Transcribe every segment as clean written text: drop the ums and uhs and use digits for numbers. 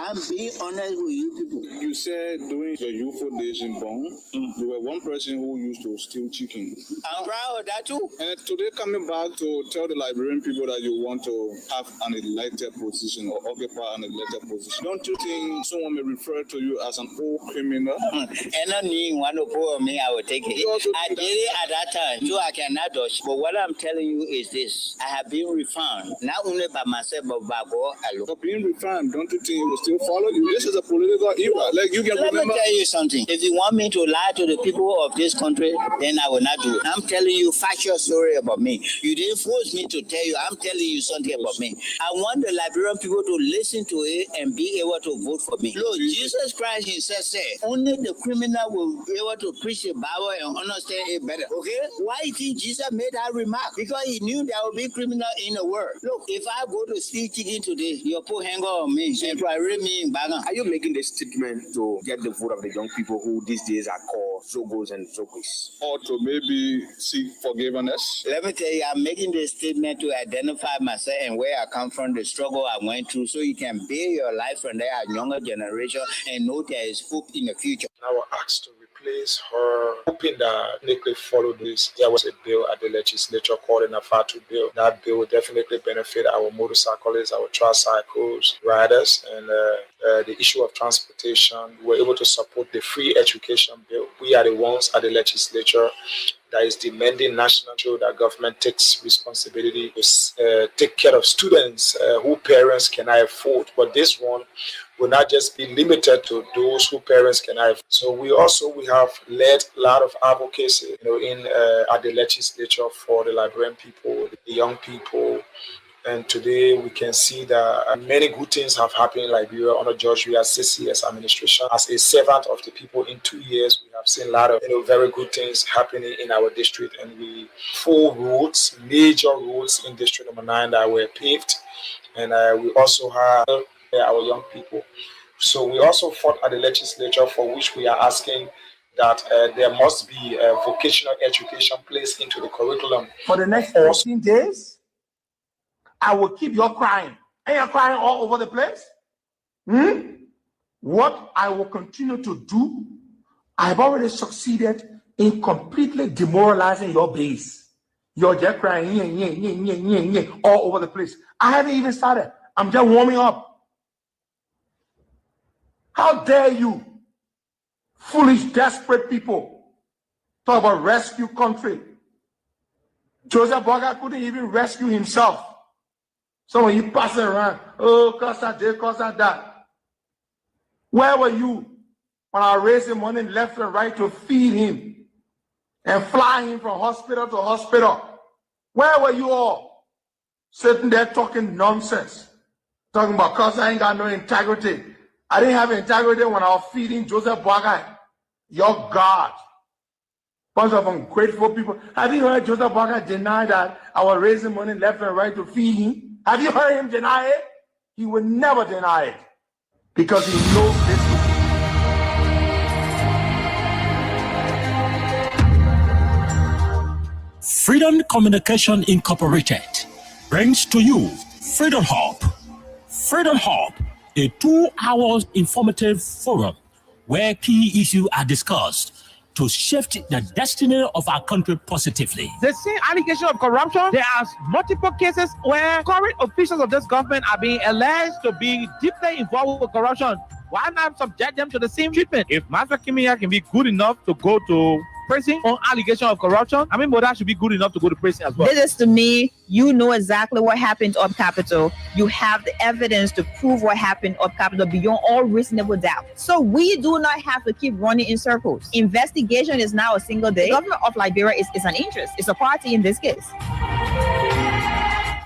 I'm being honest with you people. You said during the UFO days in Bonn, you were one person who used to steal chicken. I'm proud of that too. And today coming back to tell the Liberian people that you want to have an elected position or occupy an elected position, don't you think someone may refer to you as an old criminal? And I need one to pull me, I will take it. I did it at that time, so I cannot dodge. But what I'm telling you is this: I have been refined, not only by myself, but by God alone. But being refined, don't you think it will still follow you? This is a political era. Like you can Let remember. me tell you something. If you want me to lie to the people of this country, then I will not do it. I'm telling you factual story about me. You didn't force me to tell you. I'm telling you something about me. I want the Liberian people to listen to it and be able to vote for me. Look, Jesus Christ himself said, only the criminal will be able to preach the Bible and understand it better. Okay? Why do you think Jesus made that remark? Because he knew there will be criminal in the world. Look, if I go to steal chicken today, you'll put hanger on me and parade me in Bagan. Are you making this statement to get the vote of the young people who these days are called Zogos and Zogis? Or to maybe seek forgiveness? Let me tell you, I'm making this statement to identify myself and where I come from, the struggle I went through, so you can build your life from there, a younger generation, and know there is hope in the future. I was asked to replace her, hoping that Nick followed this. There was a bill at the legislature called an Afatu bill. That bill will definitely benefit our motorcyclists, our tricycles, riders, and the issue of transportation. We were able to support the free education bill. We are the ones at the legislature that is demanding national that government takes responsibility to take care of students who parents cannot afford. But this one will not just be limited to those who parents cannot afford. So we have led a lot of advocacy, at the legislature for the Liberian people, the young people. And today we can see that many good things have happened in Liberia under George Weah's 6 years administration. As a servant of the people in 2 years, we have seen a lot of very good things happening in our district. And we major roads in District Number 9 that were paved. And we also have our young people. So we also fought at the legislature, for which we are asking that there must be vocational education placed into the curriculum. For the next 14 days, I will keep you crying. And you're crying all over the place? What I will continue to do, I've already succeeded in completely demoralizing your base. You're just crying all over the place. I haven't even started. I'm just warming up. How dare you, foolish, desperate people, talk about rescue country. Joseph Boakai couldn't even rescue himself. So when you pass it around, cause that. Where were you when I raised him money left and right to feed him and fly him from hospital to hospital? Where were you all sitting there talking nonsense? Talking about cause I ain't got no integrity. I didn't have integrity when I was feeding Joseph Boakai, your God. Bunch of ungrateful people. Have you heard Joseph Boakai deny that I was raising money left and right to feed him? Have you heard him deny it? He would never deny it because he knows this. Freedom Communication Incorporated brings to you Freedom Hub. Freedom Hub, a 2-hour informative forum where key issues are discussed to shift the destiny of our country positively. The same allegation of corruption, there are multiple cases where current officials of this government are being alleged to be deeply involved with corruption. Why not subject them to the same treatment? If Master Kimia can be good enough to go to prison on allegation of corruption, I mean, Moda should be good enough to go to prison as well. This is to me, you know exactly what happened up Capitol. You have the evidence to prove what happened up Capitol beyond all reasonable doubt. So we do not have to keep running in circles. Investigation is now a single day. The government of Liberia is an interest. It's a party in this case.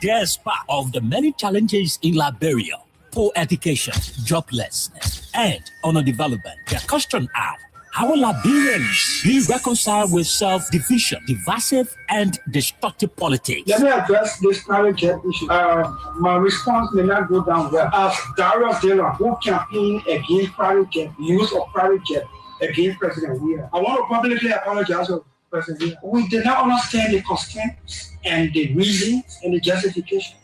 There's part of the many challenges in Liberia: poor education, joblessness, and underdevelopment. The question are, how will Liberians be reconciled with self-division, divisive, and destructive politics? Let me address this private jet issue. My response may not go down well. As Dario Dela, who campaigned against private jet, use of private jet against President Weah, I want to publicly apologize to President Weah. We did not understand the constraints and the reasons and the justification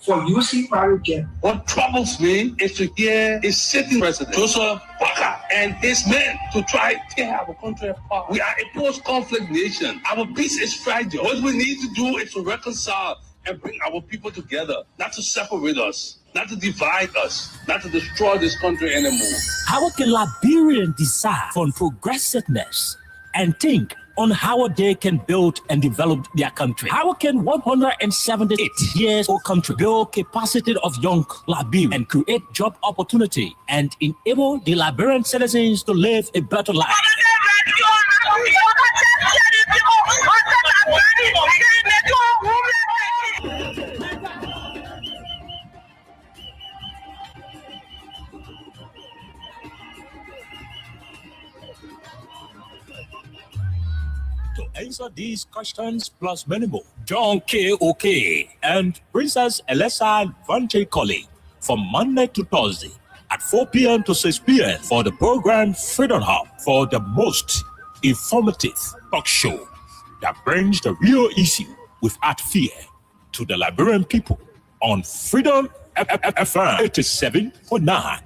for using private jet. What troubles me is to hear a sitting president, Joseph Boakai, and his men to try to tear our country apart. We are a post-conflict nation. Our peace is fragile. What we need to do is to reconcile and bring our people together, not to separate us, not to divide us, not to destroy this country anymore. How can Liberians decide on progressiveness and think on how they can build and develop their country? How can 178 years old country build capacity of young Liberians and create job opportunity and enable the Liberian citizens to live a better life? To answer these questions plus many more, John K. Oke and Princess Elessa Vante Colley from Monday to Thursday at 4 p.m. to 6 p.m. for the program Freedom Hub, for the most informative talk show that brings the real issue without fear to the Liberian people on Freedom FM 87.9.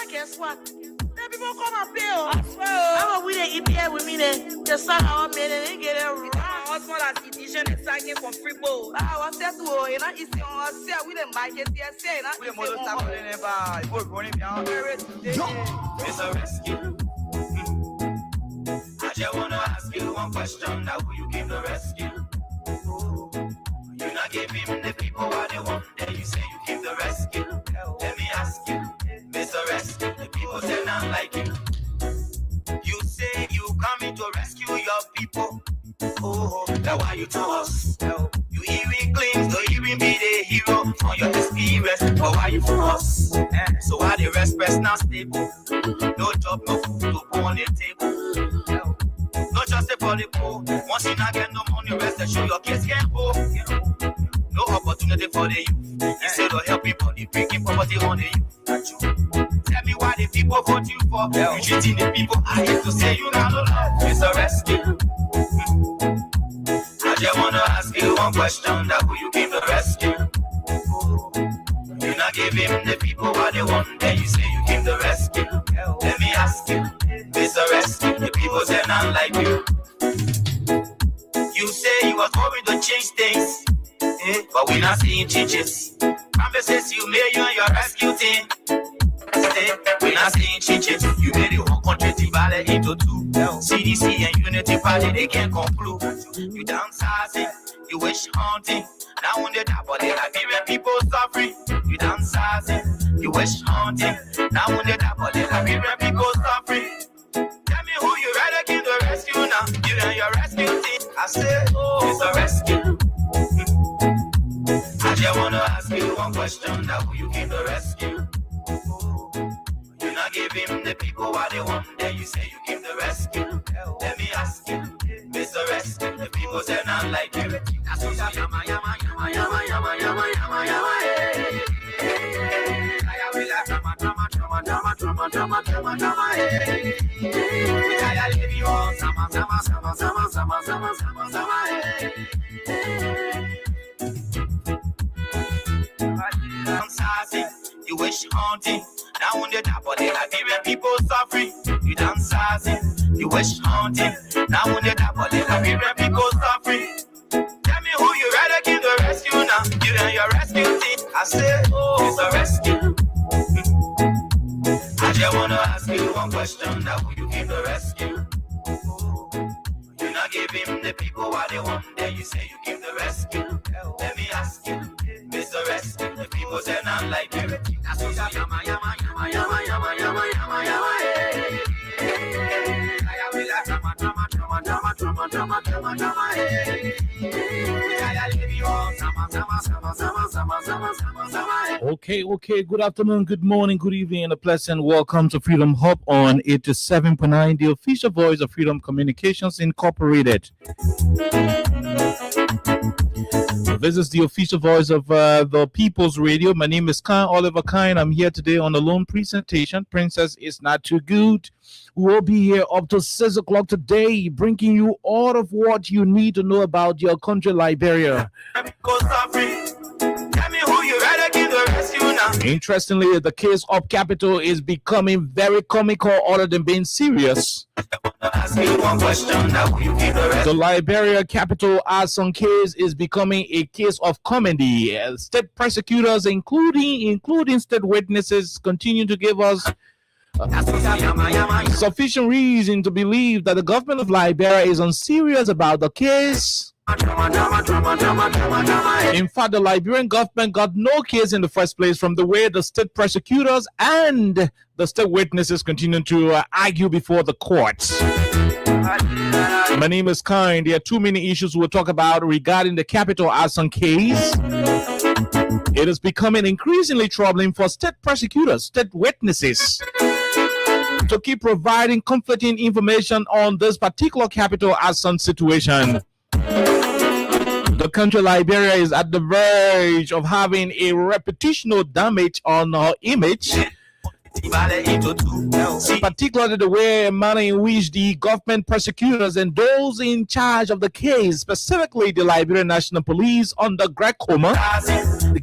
Guess what? Then people come and pay. I swear. How we the EPA with me then? Just start our men and they get it wrong. What's more as edition exciting from Freepo. I was there to you know it's on say we the market here say na. We motor stop never. You go running down there today. It's a rescue. I just wanna ask you one question. Now who you came to rescue? You not give him the people what they want. Then you say you came to rescue. Let me ask you. Mr. Rescue, the people say not like you. You say you coming to rescue your people. Oh, that's why you to us. You even claim to even be the hero on your experience. But why you for us? So why the rest press not stable? No job, no food to put on the table. No justice for the poor. Once you not get no money, rest and show your kids can go. No opportunity for the youth. Instead of help people, they breaking poverty on the youth. Tell me why the people vote you for. You treating the people. I hate to say you not love. It's a rescue. I just wanna ask you one question. That who you came to rescue? You not give him the people what they want. Then you say you came to rescue. Let me ask you. It's a rescue. The people say not like you. You say you was going to change things. But we not seeing changes. Promises you made you and your rescue team. We not seeing changes. You made the whole country divided into two. CDC and Unity Party, they can't conclude. You downsizing, you wish hunting. Now when they die, but the Liberian people suffering. You downsizing, you wish hunting. Now when they die, but the Liberian people suffering. Tell me who you rather give the rescue now. You and your rescue team. I said, oh, it's a rescue. I just wanna ask you one question. Now who you came to rescue? You not give him the people what they want. Then you say you came to rescue. Let me ask you, Mr. Rescue, the people say not like you. That's what I yama yama yama yama yama yama yama yama. I will have drama drama drama drama drama drama drama drama. I live you all sama sama sama sama sama sama sama sama. You wish haunting. Now when they die, but the Liberian people suffering. You downsizing. You wish haunting. Now when they die, but the Liberian people suffering. Tell me who you rather give the rescue now. You and your rescue team. I said, oh, it's a rescue. I just wanna ask you one question. Now who you give the rescue? You not give him the people what they want. Then you say you give the rescue. Let me ask you, Mr. Rescue, the people say not like you. That's what I yama yama yama yama yama yama yama yama. I will have drama drama drama drama drama drama drama drama. I live you all sama sama sama sama sama sama sama sama. Okay. Good afternoon, good morning, good evening, and a pleasant welcome to Freedom Hub on 87.9, the official voice of Freedom Communications Incorporated. This is the official voice of the People's Radio. My name is Khan Oliver Khan. I'm here today on the loan presentation. Princess is not too good. We'll be here up to 6 o'clock today, bringing you all of what you need to know about your country, Liberia. Interestingly, the case of Capital is becoming very comical other than being serious. The Liberia Capital arson case is becoming a case of comedy. State prosecutors, including state witnesses, continue to give us sufficient reason to believe that the government of Liberia is unserious about the case. In fact, the Liberian government got no case in the first place from the way the state prosecutors and the state witnesses continue to argue before the courts. My name is Khan. There are too many issues we'll talk about regarding the Capital arson case. It is becoming increasingly troubling for state prosecutors, state witnesses, to keep providing conflicting information on this particular Capital arson situation. The country Liberia is at the verge of having a reputational damage on her image, particularly the way and manner in which the government prosecutors and those in charge of the case, specifically the Liberian National Police under Greg Comer,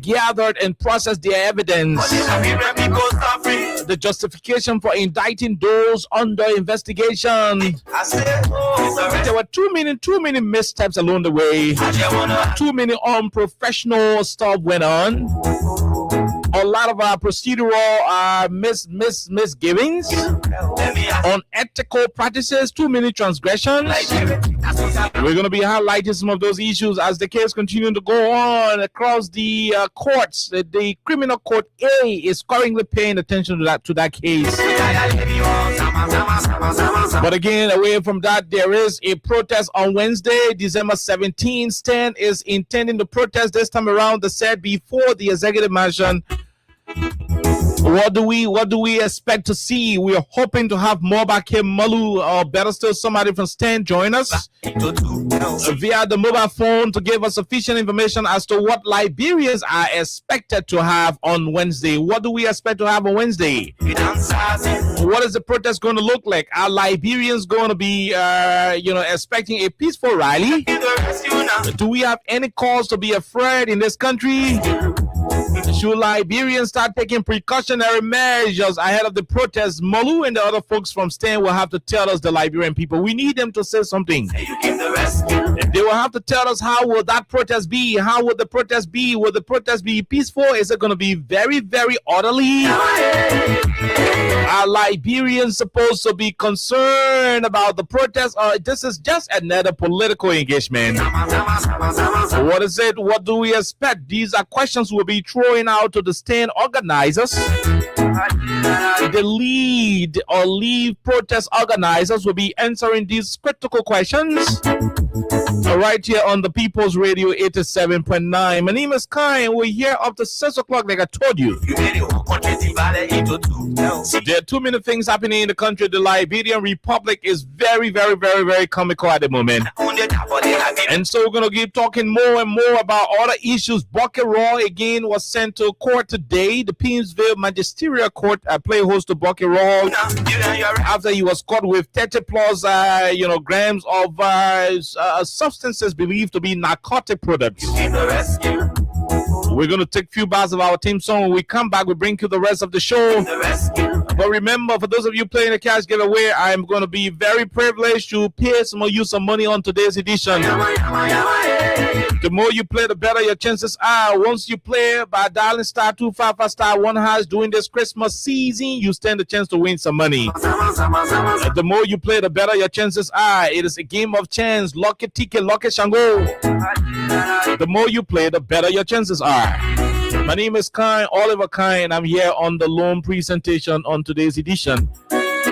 gathered and processed their evidence. The justification for indicting those under investigation. There were too many missteps along the way. Too many unprofessional stuff went on. A lot of our procedural misgivings, unethical practices, too many transgressions. We're going to be highlighting some of those issues as the case continues to go on across the courts. The criminal court A is currently paying attention to that case. But again, away from that, there is a protest on Wednesday, December 17th. STAN is intending to protest this time around, they said, before the executive mansion. What do we expect to see? We are hoping to have Mobake Malu, or better still, somebody from STAN join us via the mobile phone to give us sufficient information as to what Liberians are expected to have on Wednesday. What do we expect to have on Wednesday? What is the protest going to look like? Are Liberians going to be, expecting a peaceful rally? Do we have any cause to be afraid in this country? Should Liberians start taking precautionary measures ahead of the protest? Molu and the other folks from STAN will have to tell us, the Liberian people. We need them to say something. They will have to tell us, how will that protest be? How will the protest be? Will the protest be peaceful? Is it going to be very, very orderly? Are Liberians supposed to be concerned about the protest, or this is just another political engagement? What is it? What do we expect? These are questions we'll be throwing out to the STAN organizers. The lead protest organizers will be answering these critical questions right here on the People's Radio 87.9. My name is Kai, and we're here up to 6 o'clock, like I told you. There are too many things happening in the country. The Liberian Republic is very, very, very, very comical at the moment. And so we're going to keep talking more and more about other issues. Boke Raw again was sent to court today. The Pinsville Magisterial Court played host to Boke Raw after he was caught with 30 plus grams of substances believed to be narcotic products. We're going to take a few bars of our team song. When we come back, we bring you the rest of the show. But remember, for those of you playing the cash giveaway, I'm going to be very privileged to pay some of you some money on today's edition. The more you play, the better your chances are. Once you play by dialing *255*1# during this Christmas season, you stand a chance to win some money. The more you play, the better your chances are. It is a game of chance. Lucky ticket, lucky shango. The more you play, the better your chances are. My name is Oliver Khan, and I'm here on the loan presentation on today's edition.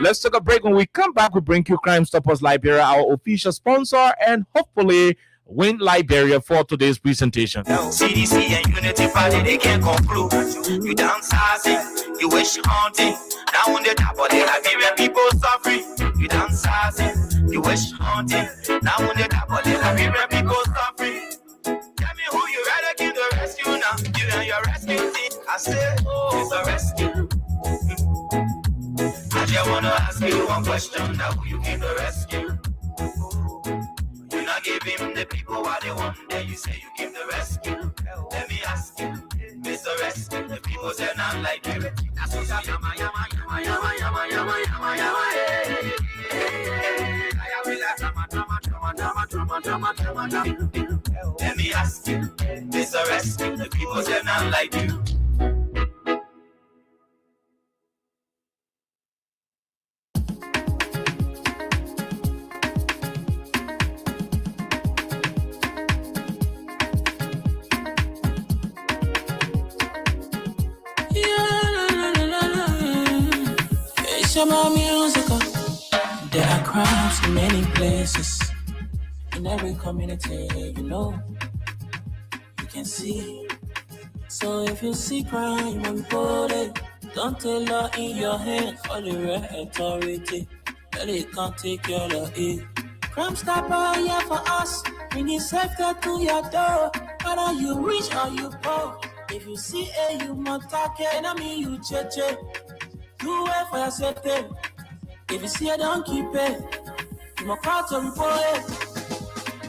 Let's take a break. When we come back, we bring you Crime Stoppers Liberia, our official sponsor, and hopefully Win Liberia for today's presentation. CDC and Unity Party, they can't conclude. You downsizing, you wish haunting. Now on the top of the Liberian people suffering. You downsizing, you wish haunting. Now on the top of the Liberian people suffering. Tell me who you rather give the rescue now. You and your rescue team. I said, oh, it's a rescue. I just wanna ask you one question. Now who you give the rescue? You not give him the people what they want. Then you say you give the rescue. Let me ask you, Mr. Rescue. The people say not like you. That's what yama yama yama yama yama yama yama yama. Let me ask you, Mr. Rescue. The people say not like you. There are crimes in many places, in every community, you know, you can see. So if you see crime and report it, don't take law in your hands for the right authority, that it can't take care of it. Crime Stopper, yeah, for us, bringing safety to your door, whether you rich or you poor. If you see a human target, I mean you check. Do it for your safety. If you see it, don't keep it. You must call to report it.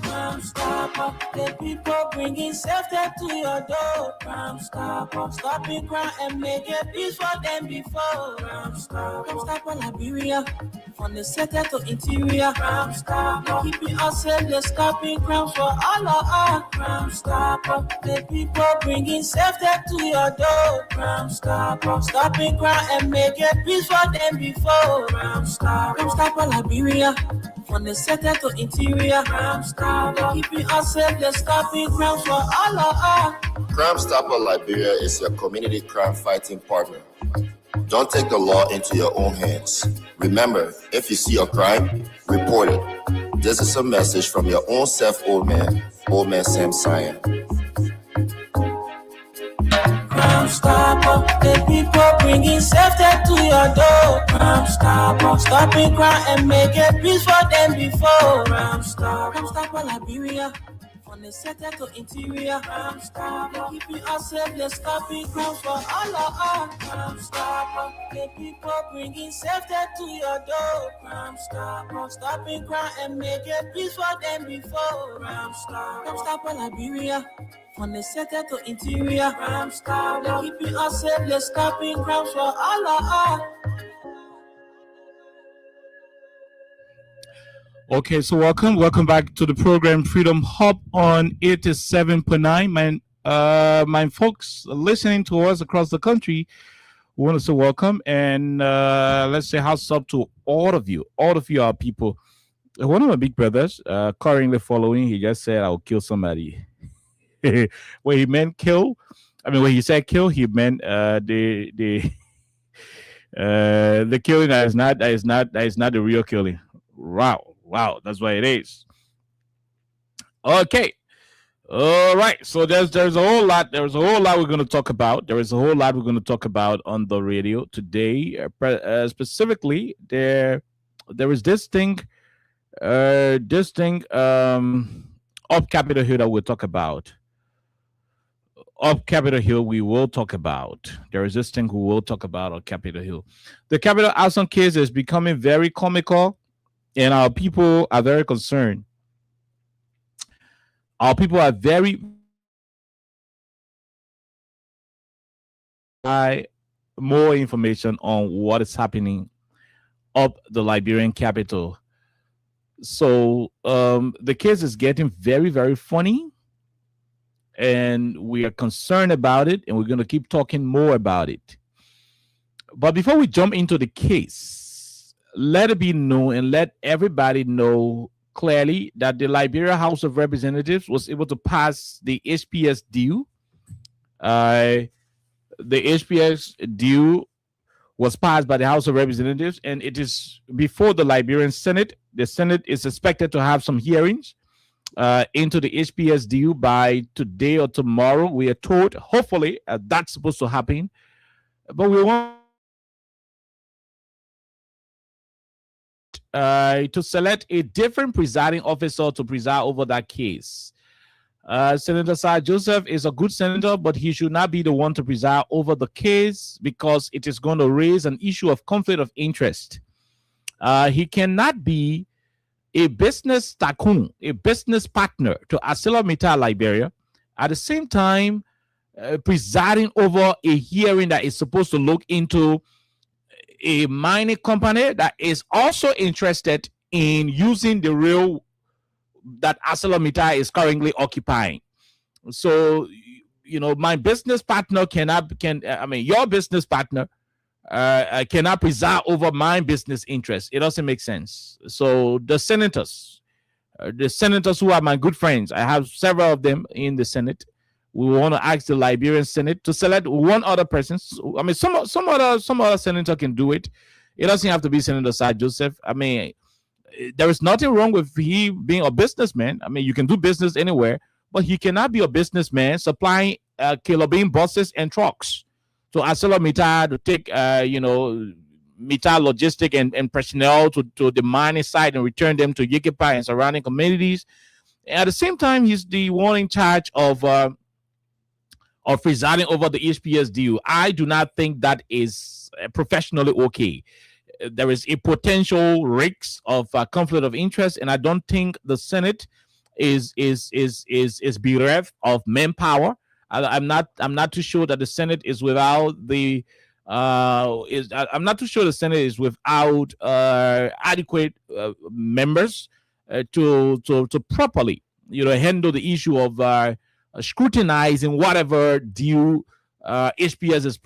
Crime Stopper, the people bringing safety to your door. Crime Stopper, stopping crime and make it peace for them before. Crime Stopper, Liberia, from the center to interior. Crime Stopper, keeping us safe, they're stopping crime for all of us. Crime Stopper, the people bringing safety to your door. Crime Stopper, stopping crime and make it peace for them before. Crime Stopper, Liberia, from the center to interior. Crime Stopper, keeping us safe, they're stopping crime for all of us. Crime Stopper Liberia is your community crime fighting partner. Don't take the law into your own hands. Remember, if you see a crime, report it. This is a message from your own self, Old Man Sam Cyan. Crime Stopper, the people bringing safety to your door. Crime Stopper, stopping crime and make it peace for them before. Crime Stopper, Liberia, from the center to interior. Crime Stopper, keeping us safe, they're stopping crime for all of us. Crime Stopper, the people bringing safety to your door. Crime Stopper, stopping crime and make it peace for them before. Crime Stopper, Liberia, from the center to interior. Crime Stopper, keeping us safe, they're stopping crime for all of us. Okay, so welcome back to the program Freedom Hub on 87.9. My folks listening to us across the country, we want to say welcome and let's say how's up to all of you are people. One of my big brothers currently following, he just said I'll kill somebody. When he meant kill, when he said kill, he meant the killing that is not the real killing. Wow, that's what it is. Okay. All right. So there's a whole lot we're going to talk about. There is a whole lot we're going to talk about on the radio today. Specifically, there is this thing up Capitol Hill that we'll talk about. Up Capitol Hill, we will talk about. There is this thing we will talk about on Capitol Hill. The Capitol arson case is becoming very comical. And our people are very concerned. Our people are very more information on what is happening up the Liberian capital. So the case is getting very, very funny. And we are concerned about it. And we're going to keep talking more about it. But before we jump into the case, let it be known and let everybody know clearly that the Liberia House of Representatives was able to pass the HPS deal. The HPS deal was passed by the House of Representatives, and it is before the Liberian Senate. The Senate is expected to have some hearings into the HPS deal by today or tomorrow. We are told, hopefully, that's supposed to happen. But we want to select a different presiding officer to preside over that case. Senator Sir Joseph is a good senator, but he should not be the one to preside over the case because it is going to raise an issue of conflict of interest. He cannot be a business tycoon, a business partner to ArcelorMittal Liberia, at the same time presiding over a hearing that is supposed to look into a mining company that is also interested in using the rail that ArcelorMittal is currently occupying. So, my business partner your business partner cannot preside over my business interests. It doesn't make sense. So the senators who are my good friends, I have several of them in the Senate. We want to ask the Liberian Senate to select one other person. Some other senator can do it. It doesn't have to be Senator Sir Joseph. There is nothing wrong with he being a businessman. You can do business anywhere, but he cannot be a businessman supplying kilo bean buses and trucks to ArcelorMittal to take, Mittal logistic and personnel to the mining site and return them to Yikipa and surrounding communities. And at the same time, he's the one in charge of presiding over the HPS deal. I do not think that is professionally okay. There is a potential risk of conflict of interest, and I don't think the Senate is bereft of manpower. I'm not too sure that the Senate is without the I'm not too sure the Senate is without adequate members to properly handle the issue of scrutinizing whatever deal HPS is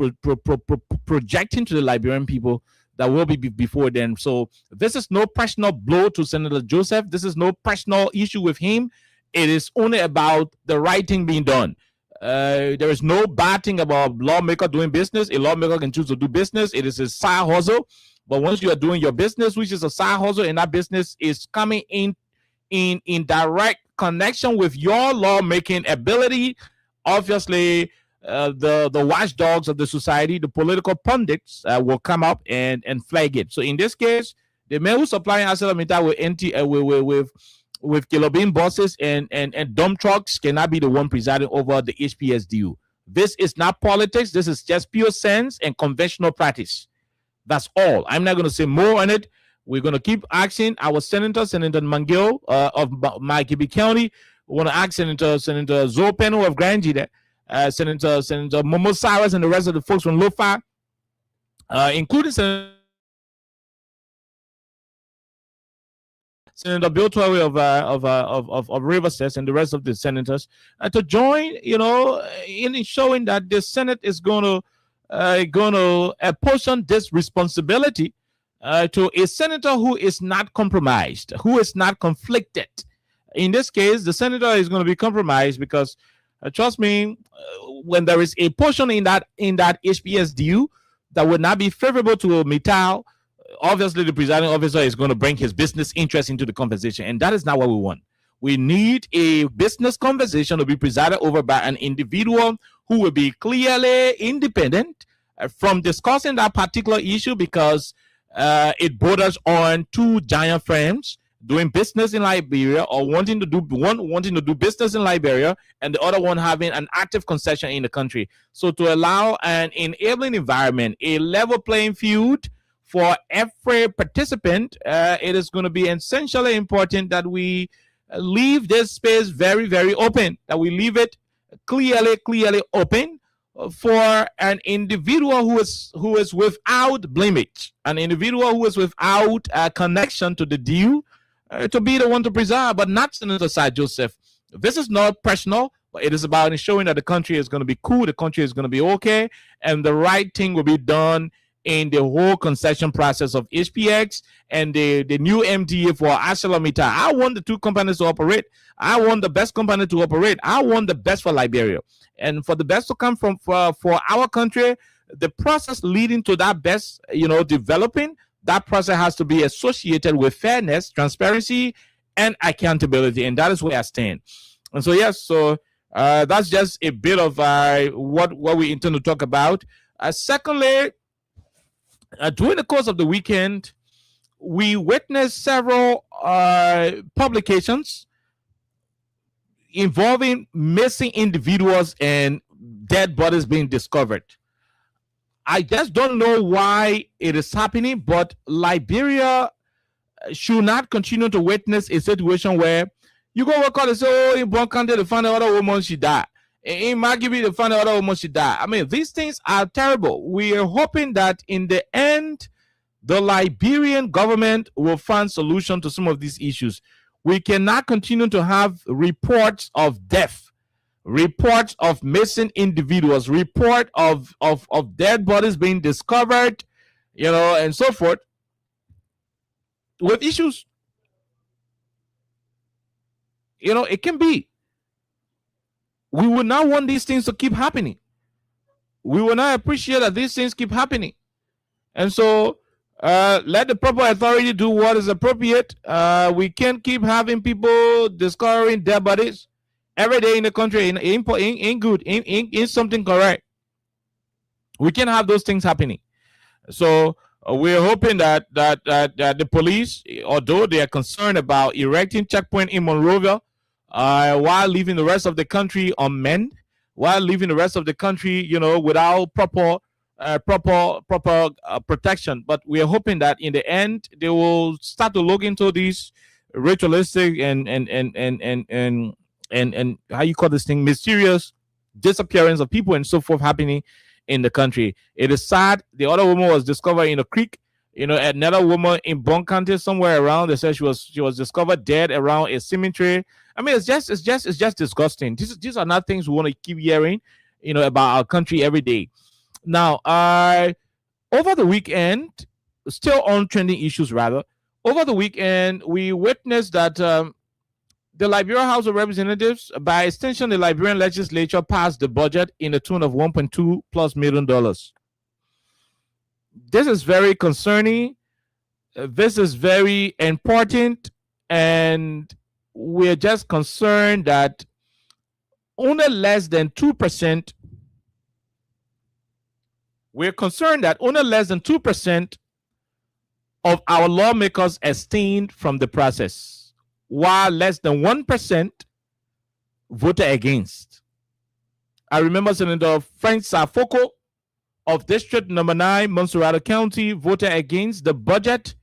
projecting to the Liberian people that will be before then. So this is no personal blow to Senator Joseph. This is no personal issue with him. It is only about the right thing being done. There is no bad thing about lawmaker doing business. A lawmaker can choose to do business. It is a side hustle. But once you are doing your business, which is a side hustle, and that business is coming in direct connection with your lawmaking ability, obviously the watchdogs of the society, the political pundits, will come up and flag it. So in this case, the man who's supplying ArcelorMittal with kilo bean buses and dump trucks cannot be the one presiding over the HPS deal. This is not politics. This is just pure sense and conventional practice. That's all. I'm not going to say more on it. We're going to keep asking our Senator Mangill of Makibi County. We want to ask Senator Zopeno of Granjida, Senator Momo Cyrus, and the rest of the folks from Lofa, including Senator Bill Torrey of Riverside and the rest of the senators to join, in showing that the Senate is going to apportion this responsibility to a senator who is not compromised, who is not conflicted. In this case, the senator is going to be compromised because, trust me, when there is a portion in that HPS deal that would not be favorable to Mittal, obviously the presiding officer is going to bring his business interest into the conversation, and that is not what we want. We need a business conversation to be presided over by an individual who will be clearly independent from discussing that particular issue, because it borders on two giant firms doing business in Liberia, or wanting to do business in Liberia, and the other one having an active concession in the country. So to allow an enabling environment, a level playing field for every participant, it is going to be essentially important that we leave this space very, very open, that we leave it clearly open for an individual who is without blemish, an individual who is without a connection to the deal, to be the one to preside, but not Senator Sir Joseph. This is not personal, but it is about ensuring that the country is going to be cool, the country is going to be okay, and the right thing will be done in the whole concession process of HPX and the new MTA for ArcelorMittal. I want the two companies to operate. I want the best company to operate. I want the best for Liberia. And for the best to come from for our country, the process leading to that best, developing, that process has to be associated with fairness, transparency, and accountability. And that is where I stand. And so, yes, so that's just a bit of what we intend to talk about. Secondly, during the course of the weekend, we witnessed several publications involving missing individuals and dead bodies being discovered. I just don't know why it is happening, but Liberia should not continue to witness a situation where you go work out and say, oh, in one country, they find another woman, she died. In Magibi, they find another woman, she died. I mean, these things are terrible. We are hoping that in the end, the Liberian government will find solution to some of these issues. We cannot continue to have reports of death, reports of missing individuals, report of dead bodies being discovered, and so forth, with issues. It can be. We would not want these things to keep happening. We will not appreciate that these things keep happening. And so let the proper authority do what is appropriate. We can't keep having people discovering dead bodies every day in the country. Ain't good. Ain't something correct. We can't have those things happening. So we're hoping that the police, although they are concerned about erecting checkpoint in Monrovia, while leaving the rest of the country unmanned, while leaving the rest of the country, without proper protection. But we are hoping that in the end they will start to look into these ritualistic and how you call this thing, mysterious disappearance of people and so forth happening in the country. It is sad. The other woman was discovered in a creek. Another woman in Bon County somewhere around. They said she was discovered dead around a cemetery. I mean, it's just disgusting. These are not things we want to keep hearing, about our country every day. Now, over the weekend, still on trending issues rather. Over the weekend, we witnessed that the Liberia House of Representatives, by extension, the Liberian legislature passed the budget in the tune of $1.2+ million. This is very concerning. This is very important, and we're just concerned that only less than 2%. We're concerned that only less than 2% of our lawmakers abstained from the process, while less than 1% voted against. I remember Senator Frank Safoko of District Number 9, Monserrate County, voted against the budget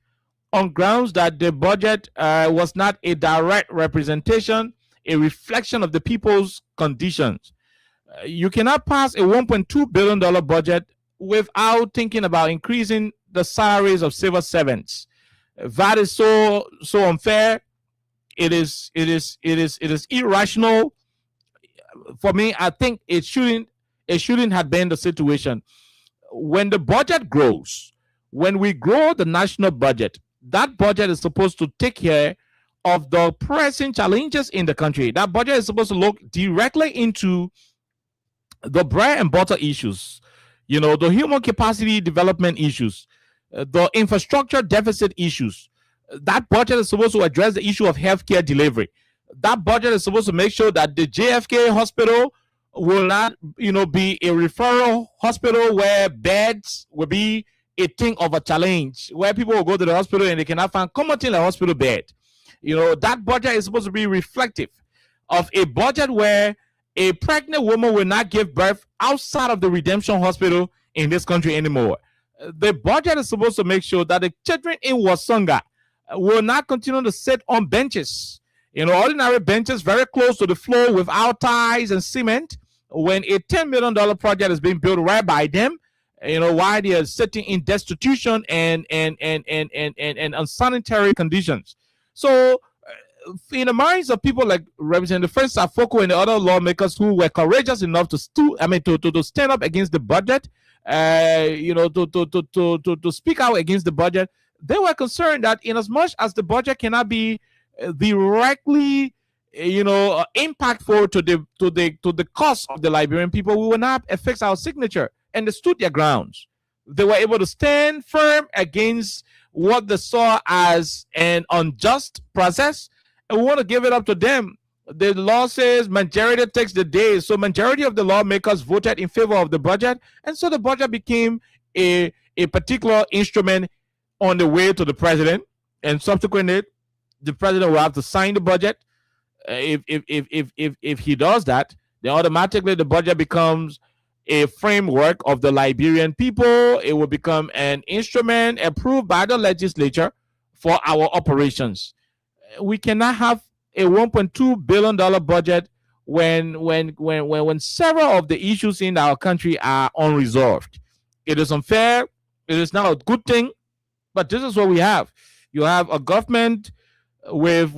on grounds that the budget was not a direct representation, a reflection of the people's conditions. You cannot pass a $1.2 billion budget without thinking about increasing the salaries of civil servants. That is so unfair. It is irrational. For me, I think it shouldn't have been the situation. When the budget grows, when we grow the national budget, that budget is supposed to take care of the pressing challenges in the country. That budget is supposed to look directly into the bread and butter issues, the human capacity development issues, the infrastructure deficit issues. That budget is supposed to address the issue of healthcare delivery. That budget is supposed to make sure that the JFK hospital will not, be a referral hospital where beds will be a thing of a challenge, where people will go to the hospital and they cannot find comfortable in a hospital bed. That budget is supposed to be reflective of a budget where a pregnant woman will not give birth outside of the Redemption Hospital in this country anymore. The budget is supposed to make sure that the children in Wasonga will not continue to sit on benches, ordinary benches very close to the floor without ties and cement, when a $10 million project is being built right by them, while they are sitting in destitution and unsanitary conditions. So in the minds of people like Representative Frank Safoko and the other lawmakers who were courageous enough to stand up against the budget, to speak out against the budget, they were concerned that in as much as the budget cannot be directly impactful to the cost of the Liberian people, we will not affix our signature. And they stood their grounds. They were able to stand firm against what they saw as an unjust process and we want to give it up to them. The law says majority takes the day. So majority of the lawmakers voted in favor of the budget. And so the budget became a particular instrument on the way to the president. And subsequently, the president will have to sign the budget. If he does that, then automatically the budget becomes a framework of the Liberian people. It will become an instrument approved by the legislature for our operations. We cannot have a $1.2 billion budget when several of the issues in our country are unresolved. It is unfair. It is not a good thing, but this is what we have. You have a government with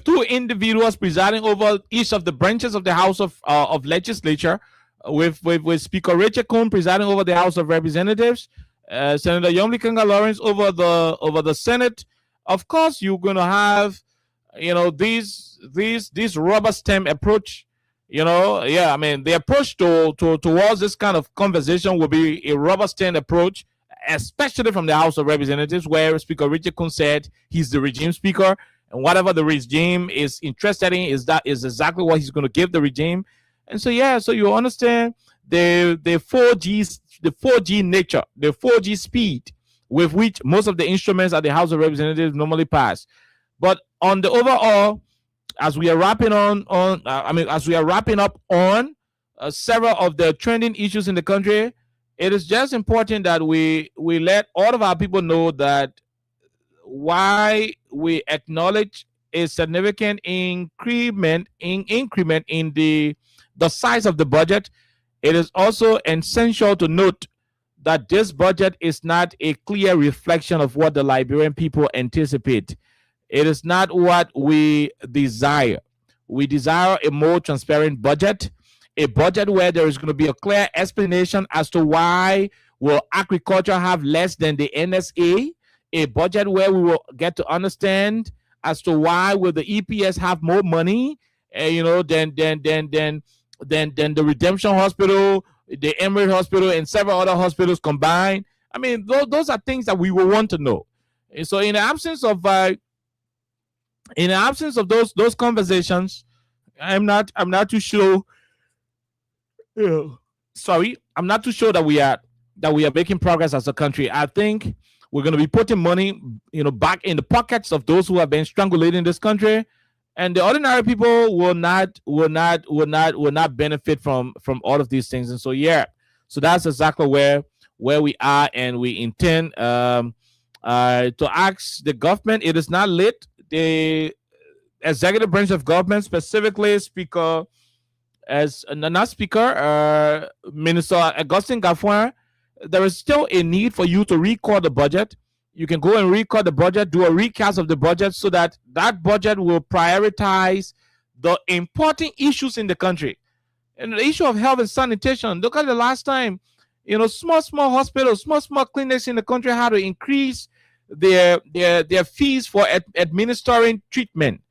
two individuals presiding over each of the branches of the House of Legislature, with Speaker Rachel Coon presiding over the House of Representatives, Senator Yomli Kanga Lawrence over the Senate. Of course, you're going to have, these rubber stamp approach. I mean, the approach towards this kind of conversation will be a rubber stamp approach, especially from the House of Representatives, where Speaker Richard Coon said he's the regime speaker, and whatever the regime is interested in is exactly what he's going to give the regime. And so you understand the 4G nature, the 4G speed with which most of the instruments at the House of Representatives normally pass. But on the overall, as we are wrapping up on several of the trending issues in the country, it is just important that we let all of our people know that why we acknowledge a significant increment in the size of the budget. It is also essential to note that this budget is not a clear reflection of what the Liberian people anticipate. It is not what we desire. We desire a more transparent budget, a budget where there is going to be a clear explanation as to why will agriculture have less than the NSA, a budget where we will get to understand as to why will the EPS have more money, than the Redemption Hospital, the Emirate Hospital, and several other hospitals combined. I mean, those are things that we will want to know. And so, in the absence of those conversations, I'm not too sure. I'm not too sure that we are making progress as a country. I think we're going to be putting money, back in the pockets of those who have been strangulating this country, and the ordinary people will not benefit from all of these things. And so so that's exactly where we are, and we intend to ask the government. It is not late. The executive branch of government, specifically Minister Augustine Gafoin, there is still a need for you to record the budget. You can go and record the budget, do a recast of the budget, so that budget will prioritize the important issues in the country. And the issue of health and sanitation, look at the last time, small hospitals, small clinics in the country had to increase their fees for administering treatment.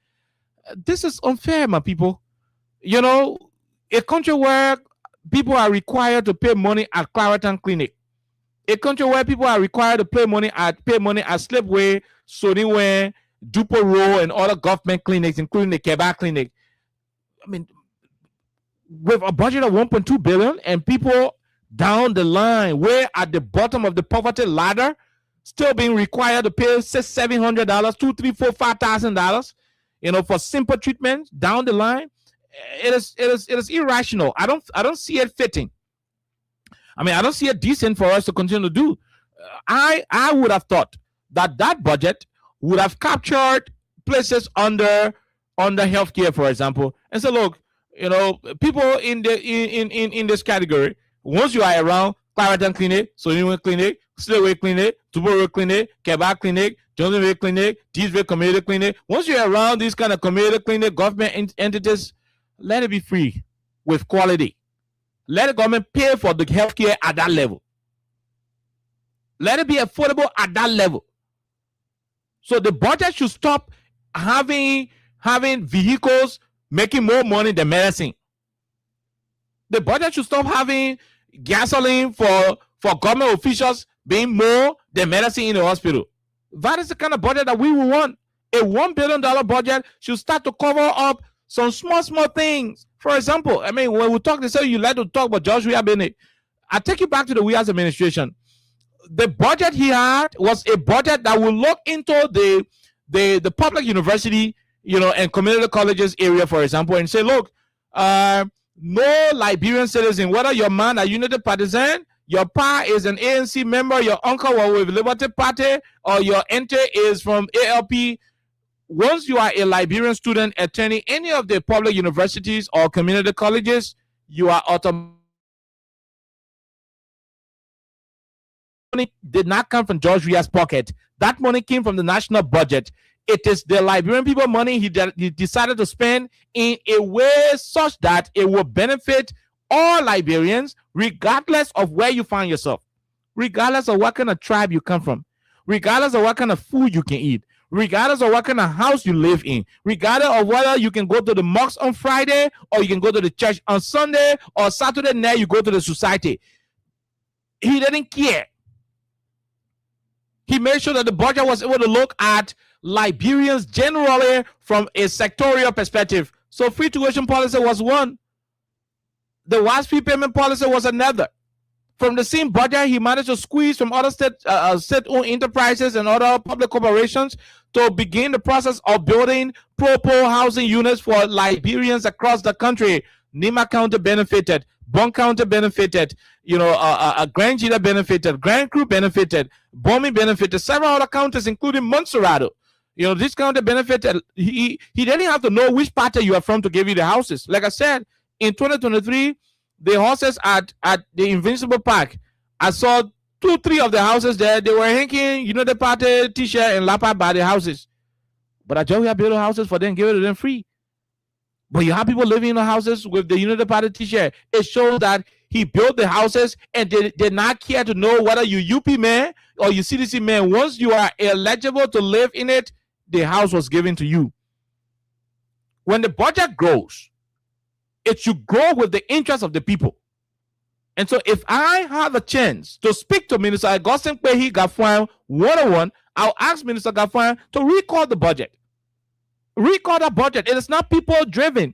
This is unfair, my people. A country where people are required to pay money at Clariton Clinic, a country where people are required to pay money at Slipway, Soniwe, Dupo Row, and other government clinics, including the Keba Clinic. I mean, with a budget of $1.2 billion, and people down the line, way at the bottom of the poverty ladder, still being required to pay $600, $700, $2,000, $3,000, $4,000, for simple treatments down the line. It is irrational. I don't see it fitting. I mean, I don't see it decent for us to continue to do. I would have thought that budget would have captured places under healthcare, for example, and so look, people in this category, once you are around Clariton Clinic, Soniwe Clinic, Slowway Clinic, Tuboro Clinic, Keba Clinic, Johnsonville Clinic, Teesville Community Clinic, once you're around these kind of community clinic government entities, let it be free with quality. Let the government pay for the healthcare at that level. Let it be affordable at that level. So the budget should stop having vehicles making more money than medicine. The budget should stop having gasoline for government officials being more than medicine in the hospital. That is the kind of budget that we will want. A $1 billion budget should start to cover up some small things. For example, I mean, when we talk, they say you like to talk about Josh Bennett. I take you back to the Weah's administration. The budget he had was a budget that will look into the public university, and community colleges area, for example, and say, look, no Liberian citizen, whether your man a Unity partisan, your pa is an ANC member, your uncle was with Liberty Party, or your auntie is from ALP. Once you are a Liberian student attending any of the public universities or community colleges, you are automatically did not come from George Weah's pocket. That money came from the national budget. It is the Liberian people money he decided to spend in a way such that it will benefit all Liberians, regardless of where you find yourself, regardless of what kind of tribe you come from, regardless of what kind of food you can eat, regardless of what kind of house you live in, regardless of whether you can go to the mosque on Friday or you can go to the church on Sunday or Saturday night you go to the society. He didn't care. He made sure that the budget was able to look at Liberians generally from a sectorial perspective. So free tuition policy was one. The WASP fee payment policy was another. From the same budget, he managed to squeeze from other state-owned enterprises and other public corporations to begin the process of building proper housing units for Liberians across the country. Nima County benefited. Bon County benefited. Grand Gila benefited. Grand Crew benefited. Bomi benefited. Several other counties, including Montserrado. This county benefited. He didn't have to know which party you are from to give you the houses. Like I said, in 2023, the houses at the Invincible Park, I saw 2-3 of the houses there. They were hanging, the party t-shirt and lapa by the houses. But I just have built houses for them, give it to them free. But you have people living in the houses with the Unity Party t-shirt. It shows that he built the houses and they did not care to know whether you UP man or you CDC man. Once you are eligible to live in it, the house was given to you. When the budget grows, it should grow with the interest of the people. And so if I have a chance to speak to Minister Augustine Kpehi Gafuan one-on-one, I'll ask Minister Gafuan to recall the budget. Recall the budget. It is not people-driven.